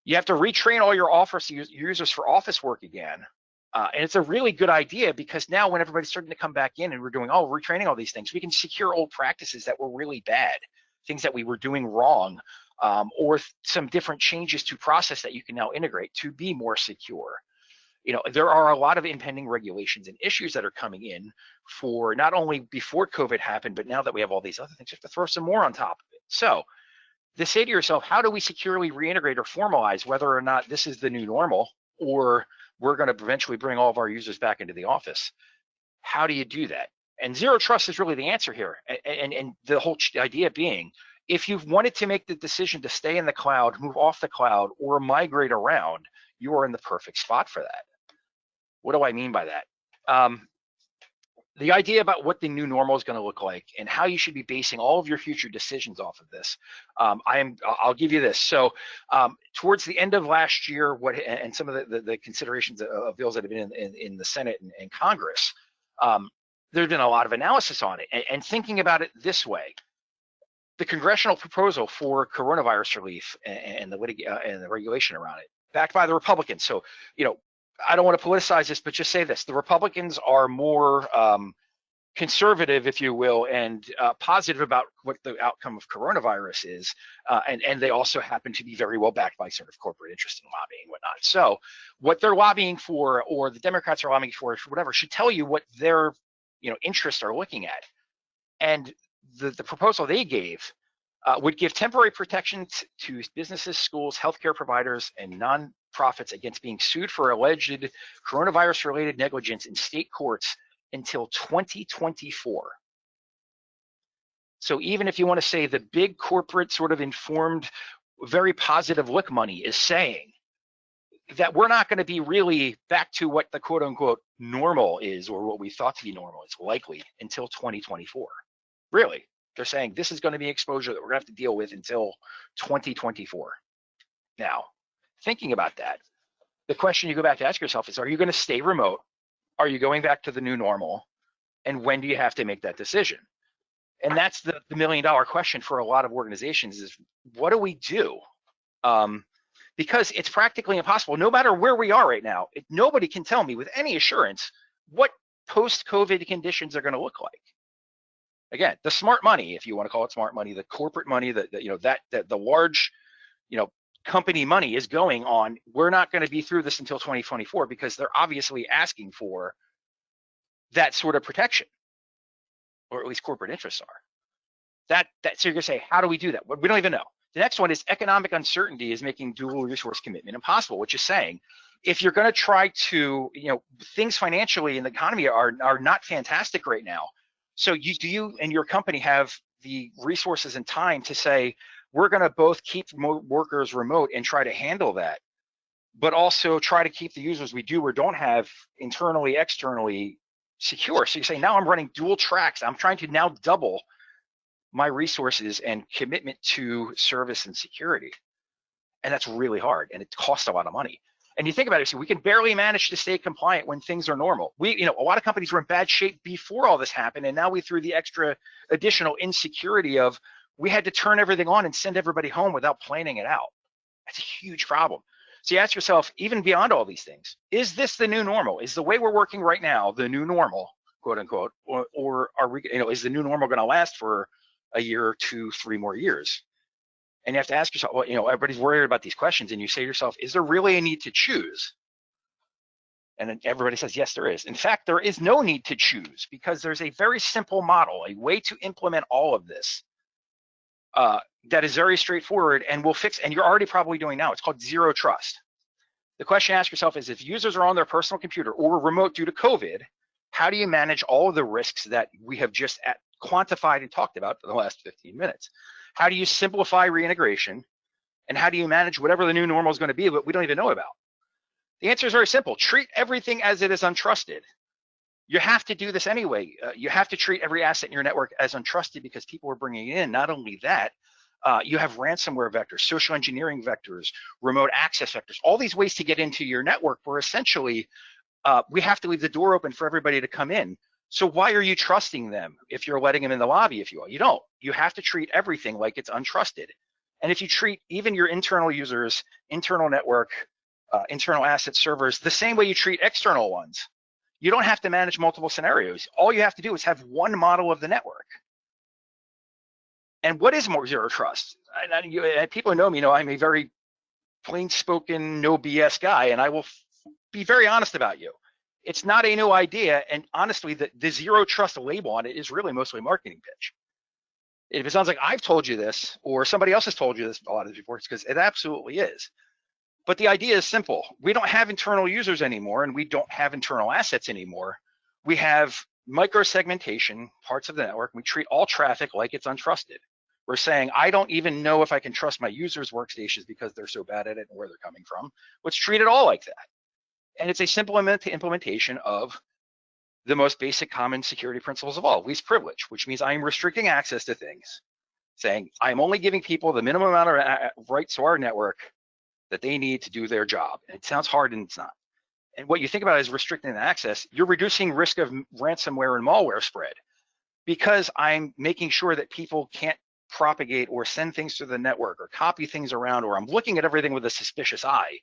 You have to retrain all your office users for office work again. And it's a really good idea, because now when everybody's starting to come back in and we're doing, retraining all these things, we can secure old practices that were really bad, things that we were doing wrong, or some different changes to process that you can now integrate to be more secure. There are a lot of impending regulations and issues that are coming in for not only before COVID happened, but now that we have all these other things, you have to throw some more on top of it. So to say to yourself, how do we securely reintegrate or formalize whether or not this is the new normal, or we're going to eventually bring all of our users back into the office? How do you do that? And zero trust is really the answer here. And the whole idea being, if you've wanted to make the decision to stay in the cloud, move off the cloud, or migrate around, you are in the perfect spot for that. What do I mean by that? The idea about what the new normal is going to look like and how you should be basing all of your future decisions off of this. I'll give you this. So towards the end of last year, and some of the considerations of bills that have been in the Senate and Congress, there's been a lot of analysis on it, and thinking about it this way: the congressional proposal for coronavirus relief and the regulation around it, backed by the Republicans. So, I don't want to politicize this, but just say this: the Republicans are more conservative, if you will, and positive about what the outcome of coronavirus is, and they also happen to be very well backed by sort of corporate interest in lobbying and whatnot. So what they're lobbying for, or the Democrats are lobbying for whatever, should tell you what their interests are looking at. And the proposal they gave would give temporary protections to businesses, schools, healthcare providers, and nonprofits against being sued for alleged coronavirus-related negligence in state courts until 2024. So even if you want to say the big corporate sort of informed, very positive look money is saying that we're not going to be really back to what the quote unquote normal is, or what we thought to be normal, it's likely until 2024. Really, they're saying this is going to be exposure that we're going to have to deal with until 2024. Now, thinking about that, the question you go back to ask yourself is, are you going to stay remote? Are you going back to the new normal? And when do you have to make that decision? And that's the $1 million question for a lot of organizations, is what do we do? Because it's practically impossible, no matter where we are right now. Nobody can tell me with any assurance what post-COVID conditions are going to look like. Again, the smart money, if you want to call it smart money, the corporate money, the large, company money is going on. We're not going to be through this until 2024, because they're obviously asking for that sort of protection, or at least corporate interests are. So you're going to say, how do we do that? We don't even know. The next one is economic uncertainty is making dual resource commitment impossible, which is saying, if you're going to try to, things financially in the economy are not fantastic right now. So do you and your company have the resources and time to say, we're going to both keep workers remote and try to handle that, but also try to keep the users we do or don't have internally, externally secure? So you say, now I'm running dual tracks. I'm trying to now double my resources and commitment to service and security. And that's really hard, and it costs a lot of money. And you think about it, so we can barely manage to stay compliant when things are normal. A lot of companies were in bad shape before all this happened, and now we threw the extra additional insecurity of we had to turn everything on and send everybody home without planning it out. That's a huge problem. So you ask yourself, even beyond all these things, is this the new normal? Is the way we're working right now the new normal, quote unquote, or are we, is the new normal going to last for a year, 2, 3 more years? And you have to ask yourself, well, everybody's worried about these questions, and you say to yourself, is there really a need to choose? And then everybody says, yes, there is. In fact, there is no need to choose, because there's a very simple model, a way to implement all of this that is very straightforward and will fix, and you're already probably doing now. It's called zero trust. The question you ask yourself is, if users are on their personal computer or remote due to COVID, how do you manage all of the risks that we have just quantified and talked about for the last 15 minutes? How do you simplify reintegration? And how do you manage whatever the new normal is going to be, but we don't even know about? The answer is very simple. Treat everything as it is untrusted. You have to do this anyway. You have to treat every asset in your network as untrusted, because people are bringing in. Not only that, you have ransomware vectors, social engineering vectors, remote access vectors, all these ways to get into your network where essentially we have to leave the door open for everybody to come in. So why are you trusting them if you're letting them in the lobby, if you will? You don't. You have to treat everything like it's untrusted. And if you treat even your internal users, internal network, internal asset servers, the same way you treat external ones, you don't have to manage multiple scenarios. All you have to do is have one model of the network. And what is more zero trust? And people know me, I'm a very plain-spoken, no BS guy, and I will be very honest about you. It's not a new idea, and honestly, the zero trust label on it is really mostly a marketing pitch. If it sounds like I've told you this, or somebody else has told you this a lot of before, it's because it absolutely is. But the idea is simple. We don't have internal users anymore, and we don't have internal assets anymore. We have micro-segmentation, parts of the network. We treat all traffic like it's untrusted. We're saying, I don't even know if I can trust my users' workstations because they're so bad at it and where they're coming from. Let's treat it all like that. And it's a simple implementation of the most basic common security principles of all, least privilege, which means I'm restricting access to things, saying I'm only giving people the minimum amount of rights to our network that they need to do their job. And it sounds hard, and it's not. And what you think about is restricting the access, you're reducing risk of ransomware and malware spread, because I'm making sure that people can't propagate or send things to the network or copy things around, or I'm looking at everything with a suspicious eye.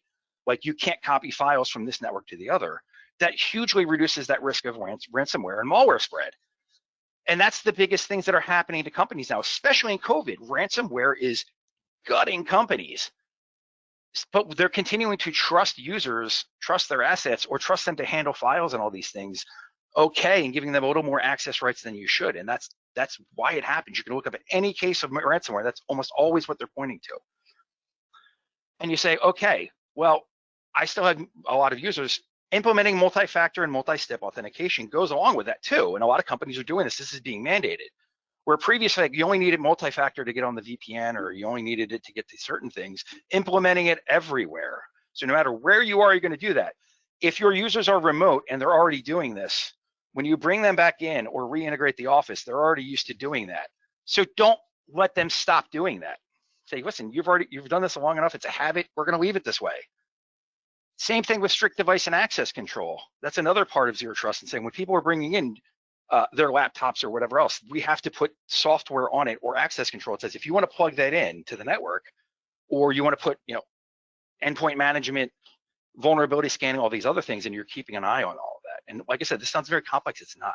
Like, you can't copy files from this network to the other. That hugely reduces that risk of ransomware and malware spread. And that's the biggest things that are happening to companies now, especially in COVID. Ransomware is gutting companies, but they're continuing to trust users, trust their assets, or trust them to handle files and all these things, okay, and giving them a little more access rights than you should. And that's why it happens. You can look up at any case of ransomware. That's almost always what they're pointing to. And you say, okay, well, I still have a lot of users. Implementing multi-factor and multi-step authentication goes along with that too. And a lot of companies are doing this. This is being mandated. Where previously you only needed multi-factor to get on the VPN, or you only needed it to get to certain things, implementing it everywhere. So no matter where you are, you're going to do that. If your users are remote and they're already doing this, when you bring them back in or reintegrate the office, they're already used to doing that. So don't let them stop doing that. Say, listen, you've done this long enough. It's a habit. We're going to leave it this way. Same thing with strict device and access control. That's another part of zero trust, and saying when people are bringing in their laptops or whatever else, we have to put software on it or access control. It says, if you want to plug that in to the network, or you want to put, endpoint management, vulnerability scanning, all these other things, and you're keeping an eye on all of that. And like I said, this sounds very complex. It's not.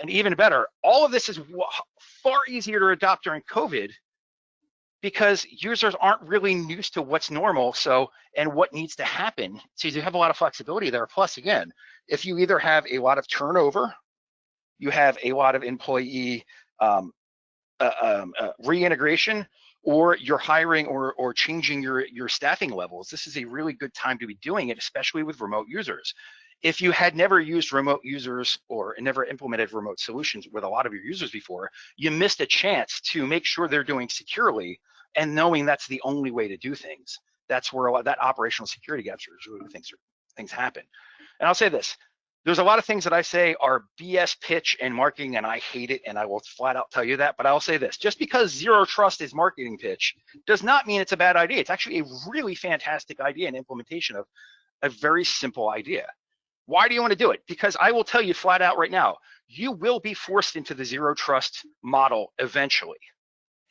And even better, all of this is far easier to adopt during COVID, because users aren't really used to what's normal, and what needs to happen. So you have a lot of flexibility there. Plus, again, if you either have a lot of turnover, you have a lot of employee reintegration, or you're hiring or changing your staffing levels, this is a really good time to be doing it, especially with remote users. If you had never used remote users or never implemented remote solutions with a lot of your users before, you missed a chance to make sure they're doing securely, and knowing that's the only way to do things. That's where that operational security gaps are really things happen. And I'll say this, There's a lot of things that I say are BS pitch and marketing, and I hate it, and I will flat out tell you that. But I'll say this: just because zero trust is marketing pitch does not mean it's a bad idea. It's actually a really fantastic idea and implementation of a very simple idea. Why do you want to do it? Because I will tell you flat out right now, you will be forced into the zero trust model eventually.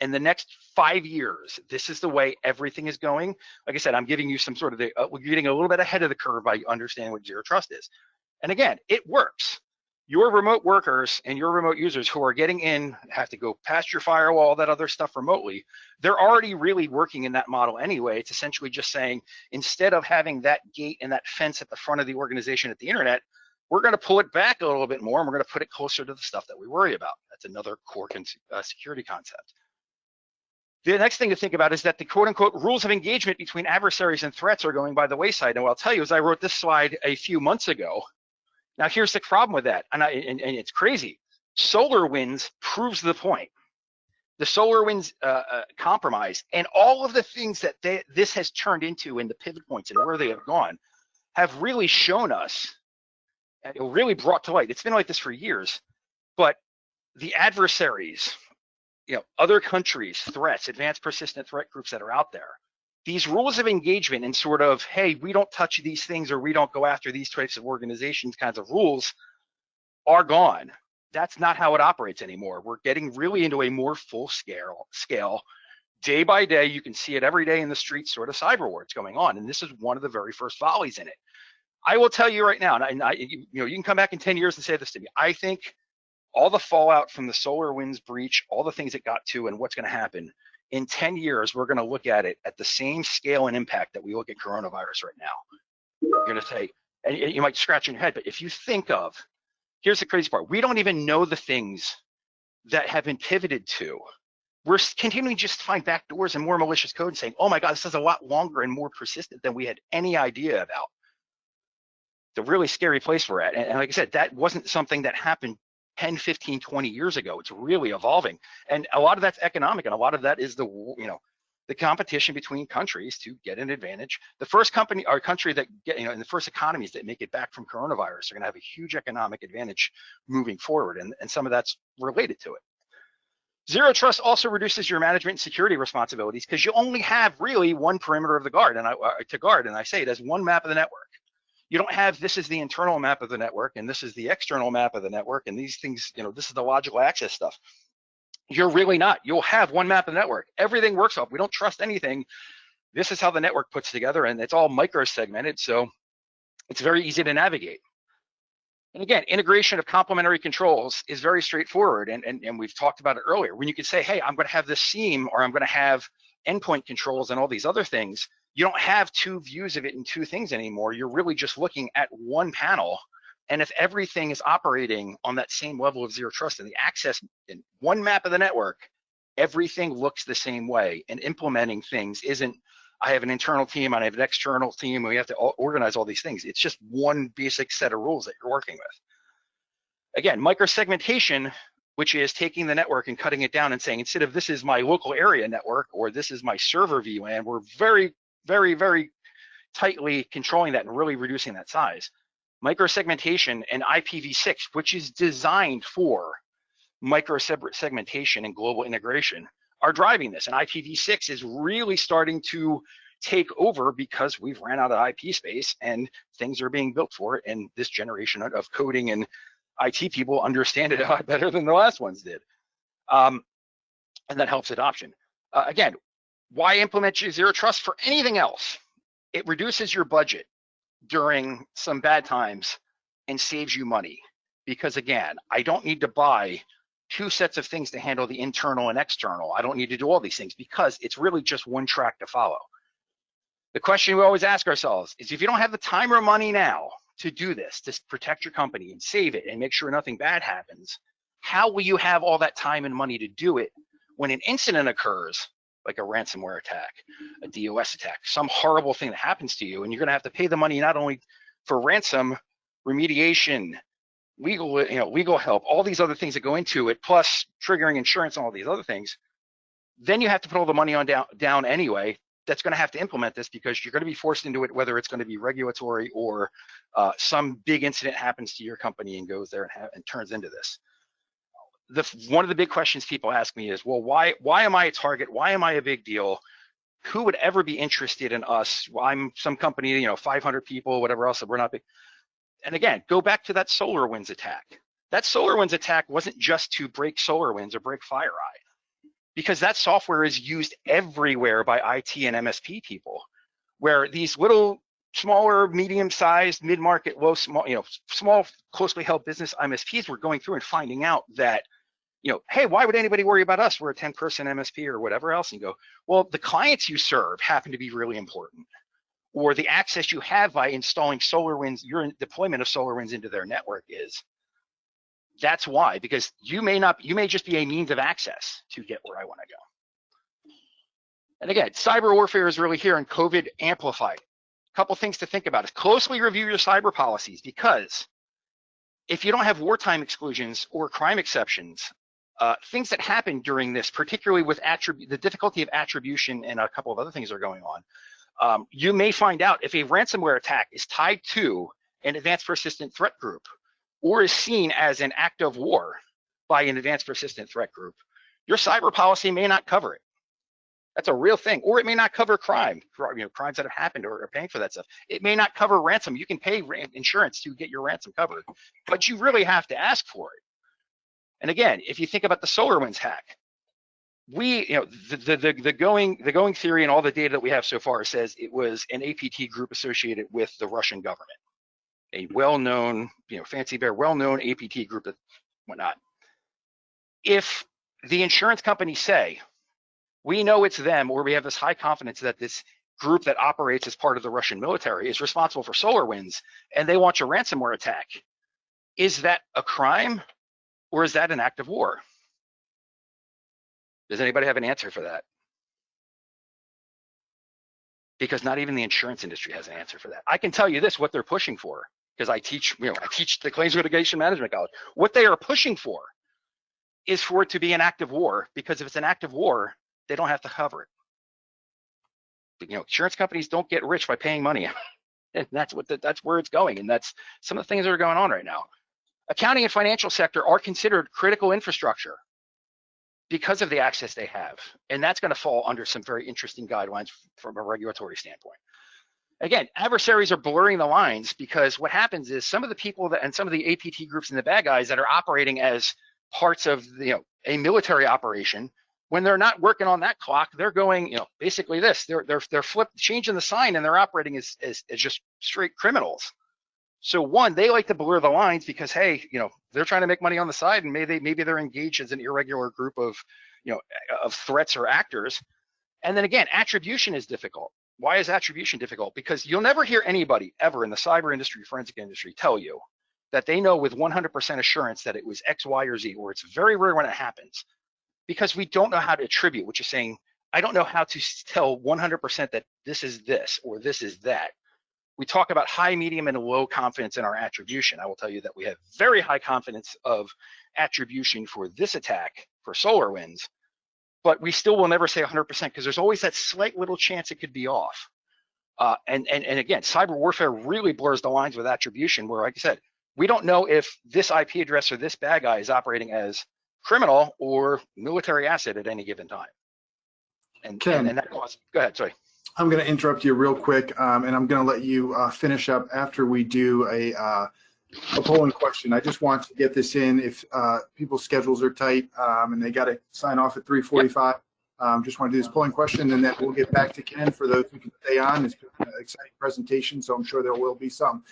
In the next 5 years, this is the way everything is going. Like I said, I'm giving you some sort of we're getting a little bit ahead of the curve by understanding what zero trust is. And again, it works. Your remote workers and your remote users who are getting in, have to go past your firewall, all that other stuff remotely, they're already really working in that model anyway. It's essentially just saying, instead of having that gate and that fence at the front of the organization at the internet, we're going to pull it back a little bit more, and we're going to put it closer to the stuff that we worry about. That's another core security concept. The next thing to think about is that the quote unquote rules of engagement between adversaries and threats are going by the wayside. And what I'll tell you is I wrote this slide a few months ago. Now here's the problem with that, and it's crazy. SolarWinds proves the point. The SolarWinds compromise and all of the things that this has turned into in the pivot points and where they have gone have really shown us, and it really brought to light. It's been like this for years, but the adversaries, other countries, threats, advanced persistent threat groups that are out there, these rules of engagement and sort of, hey, we don't touch these things or we don't go after these types of organizations kinds of rules are gone. That's not how it operates anymore. We're getting really into a more full scale, day by day. You can see it every day in the streets, sort of cyber war. It's going on. And this is one of the very first volleys in it. I will tell you right now, and you can come back in 10 years and say this to me. I think all the fallout from the SolarWinds breach, all the things it got to and what's going to happen, in 10 years, we're going to look at it at the same scale and impact that we look at coronavirus right now. You're going to say, and you might scratch your head, but if you think of, here's the crazy part. We don't even know the things that have been pivoted to. We're continuing just to find backdoors and more malicious code and saying, oh my God, this is a lot longer and more persistent than we had any idea about. It's a really scary place we're at. And like I said, that wasn't something that happened 10, 15, 20 years ago. It's really evolving. And a lot of that's economic, and a lot of that is the competition between countries to get an advantage. The first country that and the first economies that make it back from coronavirus are going to have a huge economic advantage moving forward. And some of that's related to it. Zero trust also reduces your management and security responsibilities because you only have really one perimeter of the guard to guard. And I say it as one map of the network. You don't have, this is the internal map of the network and this is the external map of the network and these things, this is the logical access stuff. You're really not. You'll have one map of the network. Everything works off. We don't trust anything. This is how the network puts together, and it's all micro-segmented, so it's very easy to navigate. And again, integration of complementary controls is very straightforward, and we've talked about it earlier. When you can say, hey, I'm going to have this SIEM, or I'm going to have endpoint controls and all these other things, you don't have two views of it in two things anymore. You're really just looking at one panel. And if everything is operating on that same level of zero trust and the access in one map of the network, everything looks the same way. And implementing things isn't, I have an internal team, I have an external team, and we have to organize all these things. It's just one basic set of rules that you're working with. Again, microsegmentation, which is taking the network and cutting it down and saying, instead of this is my local area network or this is my server VLAN, we're very, very, very tightly controlling that and really reducing that size. Microsegmentation and IPv6, which is designed for microsegmentation and global integration, are driving this. And IPv6 is really starting to take over because we've ran out of IP space and things are being built for it. And this generation of coding and IT people understand it a lot better than the last ones did. And that helps adoption. Again, why implement zero trust for anything else? It reduces your budget during some bad times and saves you money. Because again, I don't need to buy two sets of things to handle the internal and external. I don't need to do all these things because it's really just one track to follow. The question we always ask ourselves is, if you don't have the time or money now to do this, to protect your company and save it and make sure nothing bad happens, how will you have all that time and money to do it when an incident occurs, like a ransomware attack, a DOS attack, some horrible thing that happens to you, and you're going to have to pay the money not only for ransom, remediation, legal help, all these other things that go into it, plus triggering insurance and all these other things. Then you have to put all the money on down anyway that's going to have to implement this, because you're going to be forced into it, whether it's going to be regulatory or some big incident happens to your company and goes there and turns into this. One of the big questions people ask me is, well, why am I a target? Why am I a big deal? Who would ever be interested in us? Well, I'm some company, 500 people, whatever else, that we're not big. And again, go back to that SolarWinds attack. That SolarWinds attack wasn't just to break SolarWinds or break FireEye, because that software is used everywhere by IT and MSP people, where these little, smaller, medium-sized, mid-market, small, closely held business MSPs were going through and finding out that, hey, why would anybody worry about us? We're a 10-person MSP or whatever else, and go, well, the clients you serve happen to be really important, or the access you have by installing SolarWinds, your deployment of SolarWinds into their network is. That's why, because you may just be a means of access to get where I want to go. And again, cyber warfare is really here, and COVID amplified. A couple things to think about is closely review your cyber policies, because if you don't have wartime exclusions or crime exceptions, things that happen during this, particularly with the difficulty of attribution and a couple of other things are going on, you may find out if a ransomware attack is tied to an advanced persistent threat group or is seen as an act of war by an advanced persistent threat group, your cyber policy may not cover it. That's a real thing. Or it may not cover crime, crimes that have happened or are paying for that stuff. It may not cover ransom. You can pay insurance to get your ransom covered, but you really have to ask for it. And again, if you think about the SolarWinds hack, the going theory and all the data that we have so far says it was an APT group associated with the Russian government, a well-known, fancy bear, well-known APT group and whatnot. If the insurance companies say, we know it's them, or we have this high confidence that this group that operates as part of the Russian military is responsible for SolarWinds, and they launch a ransomware attack, is that a crime or is that an act of war? Does anybody have an answer for that? Because not even the insurance industry has an answer for that. I can tell you this, what they're pushing for, because I teach the claims litigation management college. What they are pushing for is for it to be an act of war, because if it's an act of war, they don't have to cover it. Insurance companies don't get rich by paying money, and that's where it's going, and that's some of the things that are going on right now. Accounting and financial sector are considered critical infrastructure because of the access they have, and that's going to fall under some very interesting guidelines from a regulatory standpoint. Again, adversaries are blurring the lines, because what happens is some of the people and some of the APT groups and the bad guys that are operating as parts of a military operation, when they're not working on that clock, they're going, basically this. They're changing the sign, and they're operating as just straight criminals. So one, they like to blur the lines because, hey, they're trying to make money on the side, and maybe they're engaged as an irregular group of threats or actors. And then again, attribution is difficult. Why is attribution difficult? Because you'll never hear anybody ever in the cyber industry, forensic industry, tell you that they know with 100% assurance that it was X, Y, or Z, or it's very rare when it happens, because we don't know how to attribute, which is saying, I don't know how to tell 100% that this is this or this is that. We talk about high, medium, and low confidence in our attribution. I will tell you that we have very high confidence of attribution for this attack for SolarWinds, but we still will never say 100% because there's always that slight little chance it could be off. And again, cyber warfare really blurs the lines with attribution, where, like I said, we don't know if this IP address or this bad guy is operating as criminal or military asset at any given time. And that causes, go ahead, sorry. I'm going to interrupt you real quick, and I'm going to let you finish up after we do a polling question. I just want to get this in. If people's schedules are tight and they got to sign off at 3:45, just want to do this polling question, and then we'll get back to Ken for those who can stay on. It's been an exciting presentation, so I'm sure there will be some.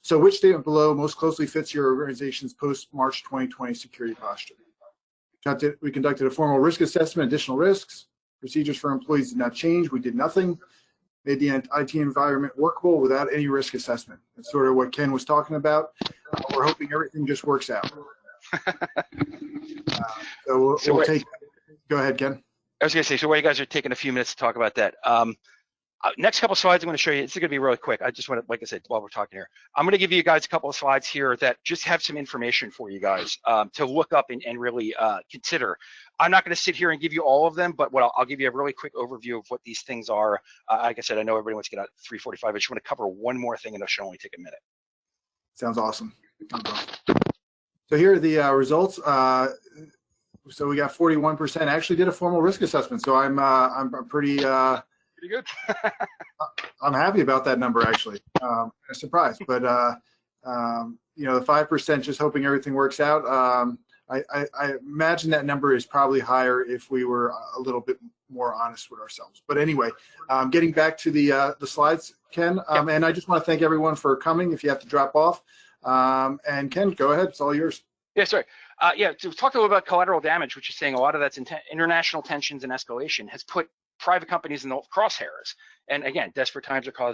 So which statement below most closely fits your organization's post-March 2020 security posture? We conducted a formal risk assessment, additional risks. Procedures for employees did not change. We did nothing. Made the IT environment workable without any risk assessment. That's sort of what Ken was talking about. We're hoping everything just works out. So we'll take. Go ahead, Ken. I was going to say, so while you guys are taking a few minutes to talk about that, Next couple slides I'm going to show you. This is going to be really quick. I just want to, like I said, while we're talking here, I'm going to give you guys a couple of slides here that just have some information for you guys to look up and really consider. I'm not going to sit here and give you all of them, but what I'll give you a really quick overview of what these things are. Like I said, I know everybody wants to get out at 3:45. I just want to cover one more thing, and it should only take a minute. Sounds awesome. So here are the results. So we got 41%. I actually did a formal risk assessment, so I'm pretty good. I'm happy about that number, actually. Surprised, but you know, the 5% just hoping everything works out. I imagine that number is probably higher if we were a little bit more honest with ourselves. But anyway, getting back to the slides, Ken, and I just want to thank everyone for coming. If you have to drop off, and Ken, go ahead. It's all yours. Yeah, sorry. Yeah, to talk a little about collateral damage, which is saying a lot of that's international tensions and escalation has put private companies in the crosshairs. And again, desperate times are call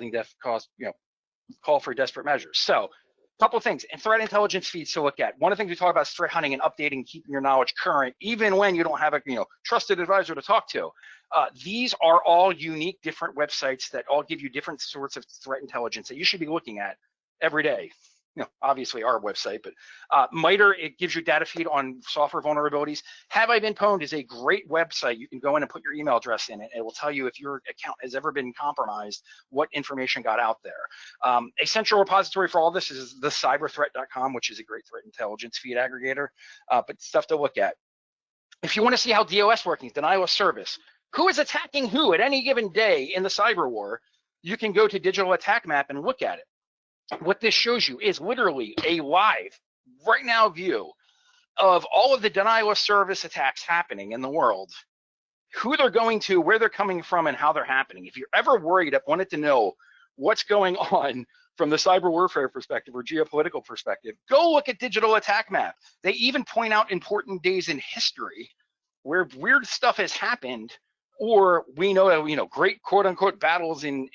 for desperate measures. So a couple of things, and threat intelligence feeds to look at. One of the things we talk about is threat hunting and updating, keeping your knowledge current, even when you don't have a trusted advisor to talk to. These are all unique, different websites that all give you different sorts of threat intelligence that you should be looking at every day. Obviously our website, but MITRE, it gives you data feed on software vulnerabilities. Have I Been Pwned is a great website. You can go in and put your email address in it. It will tell you if your account has ever been compromised, what information got out there. A central repository for all this is the cyberthreat.com, which is a great threat intelligence feed aggregator, but stuff to look at. If you want to see how DOS working, denial of service, who is attacking who at any given day in the cyber war, you can go to Digital Attack Map and look at it. What this shows you is literally a live, right now view of all of the denial of service attacks happening in the world, who they're going to, where they're coming from, and how they're happening. If you're ever worried, wanted to know what's going on from the cyber warfare perspective or geopolitical perspective, go look at Digital Attack Map. They even point out important days in history where weird stuff has happened, or we know, great quote unquote battles in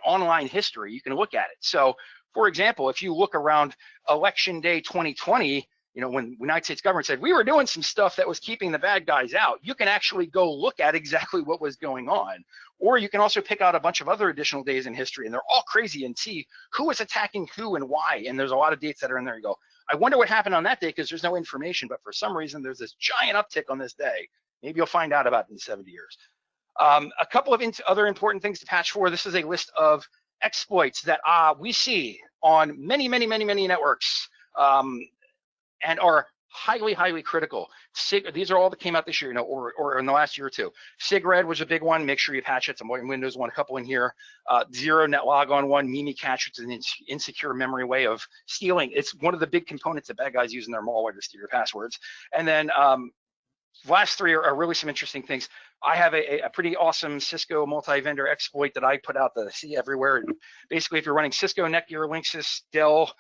online history. You can look at it. So for example, if you look around election day 2020, when the United States government said we were doing some stuff that was keeping the bad guys out, you can actually go look at exactly what was going on. Or you can also pick out a bunch of other additional days in history, and they're all crazy, and see who was attacking who and why. And there's a lot of dates that are in there. You go, I wonder what happened on that day, because there's no information, but for some reason there's this giant uptick on this day. Maybe you'll find out about it in 70 years. A couple of other important things to patch for. This is a list of exploits that we see on many networks and are highly, highly critical. These are all that came out this year, or in the last year or two. SIGRED was a big one. Make sure you patch it. Some Windows one, a couple in here. Zero net logon one, Mimikatz, which is an insecure memory way of stealing. It's one of the big components that bad guys use in their malware to steal your passwords. And then last three are really some interesting things. I have a pretty awesome Cisco multi-vendor exploit that I put out that I see everywhere. And basically, if you're running Cisco, Netgear, Linksys, Dell,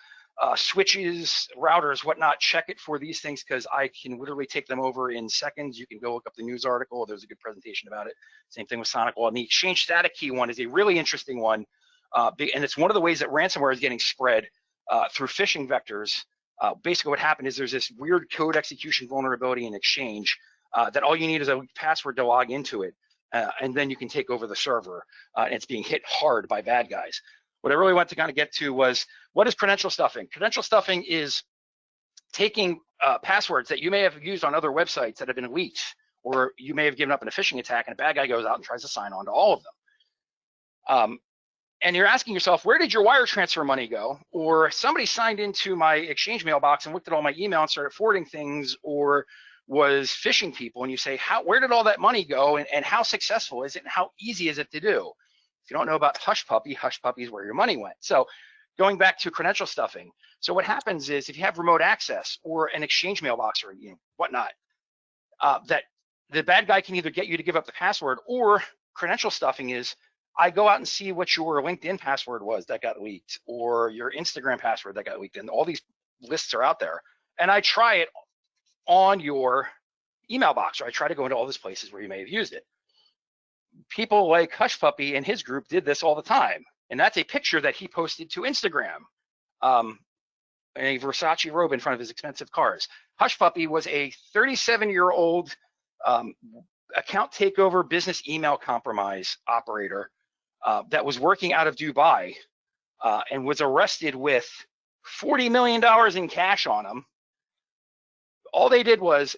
switches, routers, whatnot, check it for these things, because I can literally take them over in seconds. You can go look up the news article. There's a good presentation about it. Same thing with SonicWall. And the Exchange static key one is a really interesting one. And it's one of the ways that ransomware is getting spread through phishing vectors. Basically what happened is there's this weird code execution vulnerability in Exchange that all you need is a password to log into it, and then you can take over the server, and it's being hit hard by bad guys. What I really want to kind of get to was, what is credential stuffing? Credential stuffing is taking passwords that you may have used on other websites that have been leaked, or you may have given up in a phishing attack, and a bad guy goes out and tries to sign on to all of them. And you're asking yourself, where did your wire transfer money go? Or somebody signed into my Exchange mailbox and looked at all my email and started forwarding things, or was phishing people. And you say, where did all that money go? And how successful is it? And how easy is it to do? If you don't know about Hush Puppy is where your money went. So going back to credential stuffing. So what happens is, if you have remote access or an Exchange mailbox or whatnot, that the bad guy can either get you to give up the password, or credential stuffing is, I go out and see what your LinkedIn password was that got leaked, or your Instagram password that got leaked, and all these lists are out there, and I try it on your email box, or I try to go into all these places where you may have used it. People like Hush Puppy and his group did this all the time, and that's a picture that he posted to Instagram, in a Versace robe in front of his expensive cars. Hush Puppy was a 37-year-old account takeover, business email compromise operator that was working out of Dubai and was arrested with $40 million in cash on him. All they did was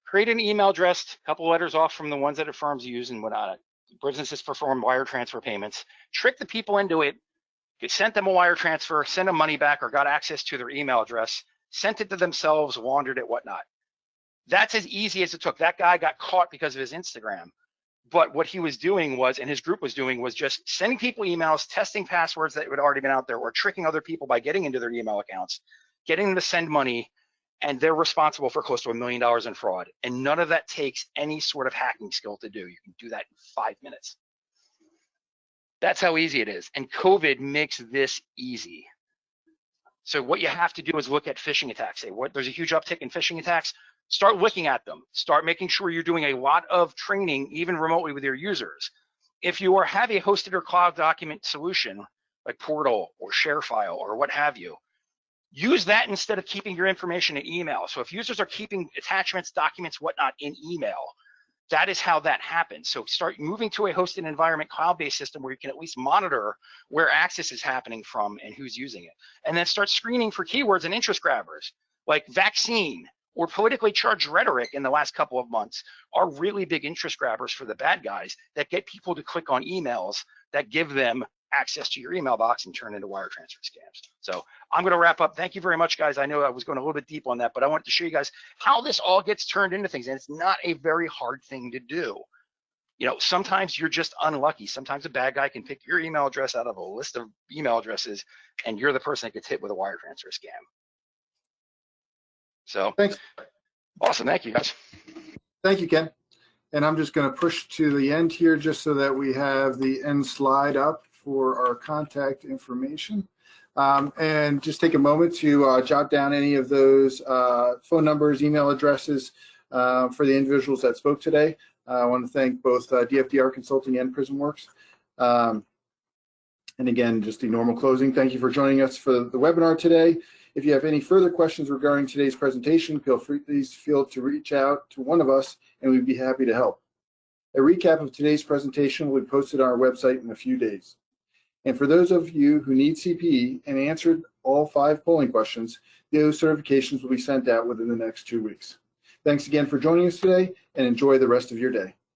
create an email address, a couple letters off from the ones that firms use and whatnot. Businesses perform wire transfer payments, trick the people into it, sent them a wire transfer, sent them money back, or got access to their email address, sent it to themselves, laundered it, whatnot. That's as easy as it took. That guy got caught because of his Instagram. But what he was doing was, and his group was doing, was just sending people emails, testing passwords that had already been out there, or tricking other people by getting into their email accounts, getting them to send money, and they're responsible for close to $1 million in fraud. And none of that takes any sort of hacking skill to do. You can do that in 5 minutes. That's how easy it is. And COVID makes this easy. So what you have to do is look at phishing attacks. Say, there's a huge uptick in phishing attacks. Start looking at them. Start making sure you're doing a lot of training, even remotely with your users. If you have a hosted or cloud document solution, like Portal or ShareFile or what have you, use that instead of keeping your information in email. So if users are keeping attachments, documents, whatnot in email, that is how that happens. So start moving to a hosted environment, cloud-based system where you can at least monitor where access is happening from and who's using it. And then start screening for keywords and interest grabbers, like vaccine or politically charged rhetoric in the last couple of months are really big interest grabbers for the bad guys that get people to click on emails that give them access to your email box and turn into wire transfer scams. So I'm going to wrap up. Thank you very much, guys. I know I was going a little bit deep on that, but I wanted to show you guys how this all gets turned into things. And it's not a very hard thing to do. You know, sometimes you're just unlucky. Sometimes a bad guy can pick your email address out of a list of email addresses, and you're the person that gets hit with a wire transfer scam. So Thanks. Awesome. Thank you, guys. Thank you, Ken. And I'm just going to push to the end here just so that we have the end slide up for our contact information. And just take a moment to jot down any of those phone numbers, email addresses for the individuals that spoke today. I want to thank both DFDR Consulting and Prismworks. And again, just the normal closing. Thank you for joining us for the webinar today. If you have any further questions regarding today's presentation, please feel to reach out to one of us and we'd be happy to help. A recap of today's presentation will be posted on our website in a few days. And for those of you who need CPE and answered all 5 polling questions, those certifications will be sent out within the next 2 weeks. Thanks again for joining us today and enjoy the rest of your day.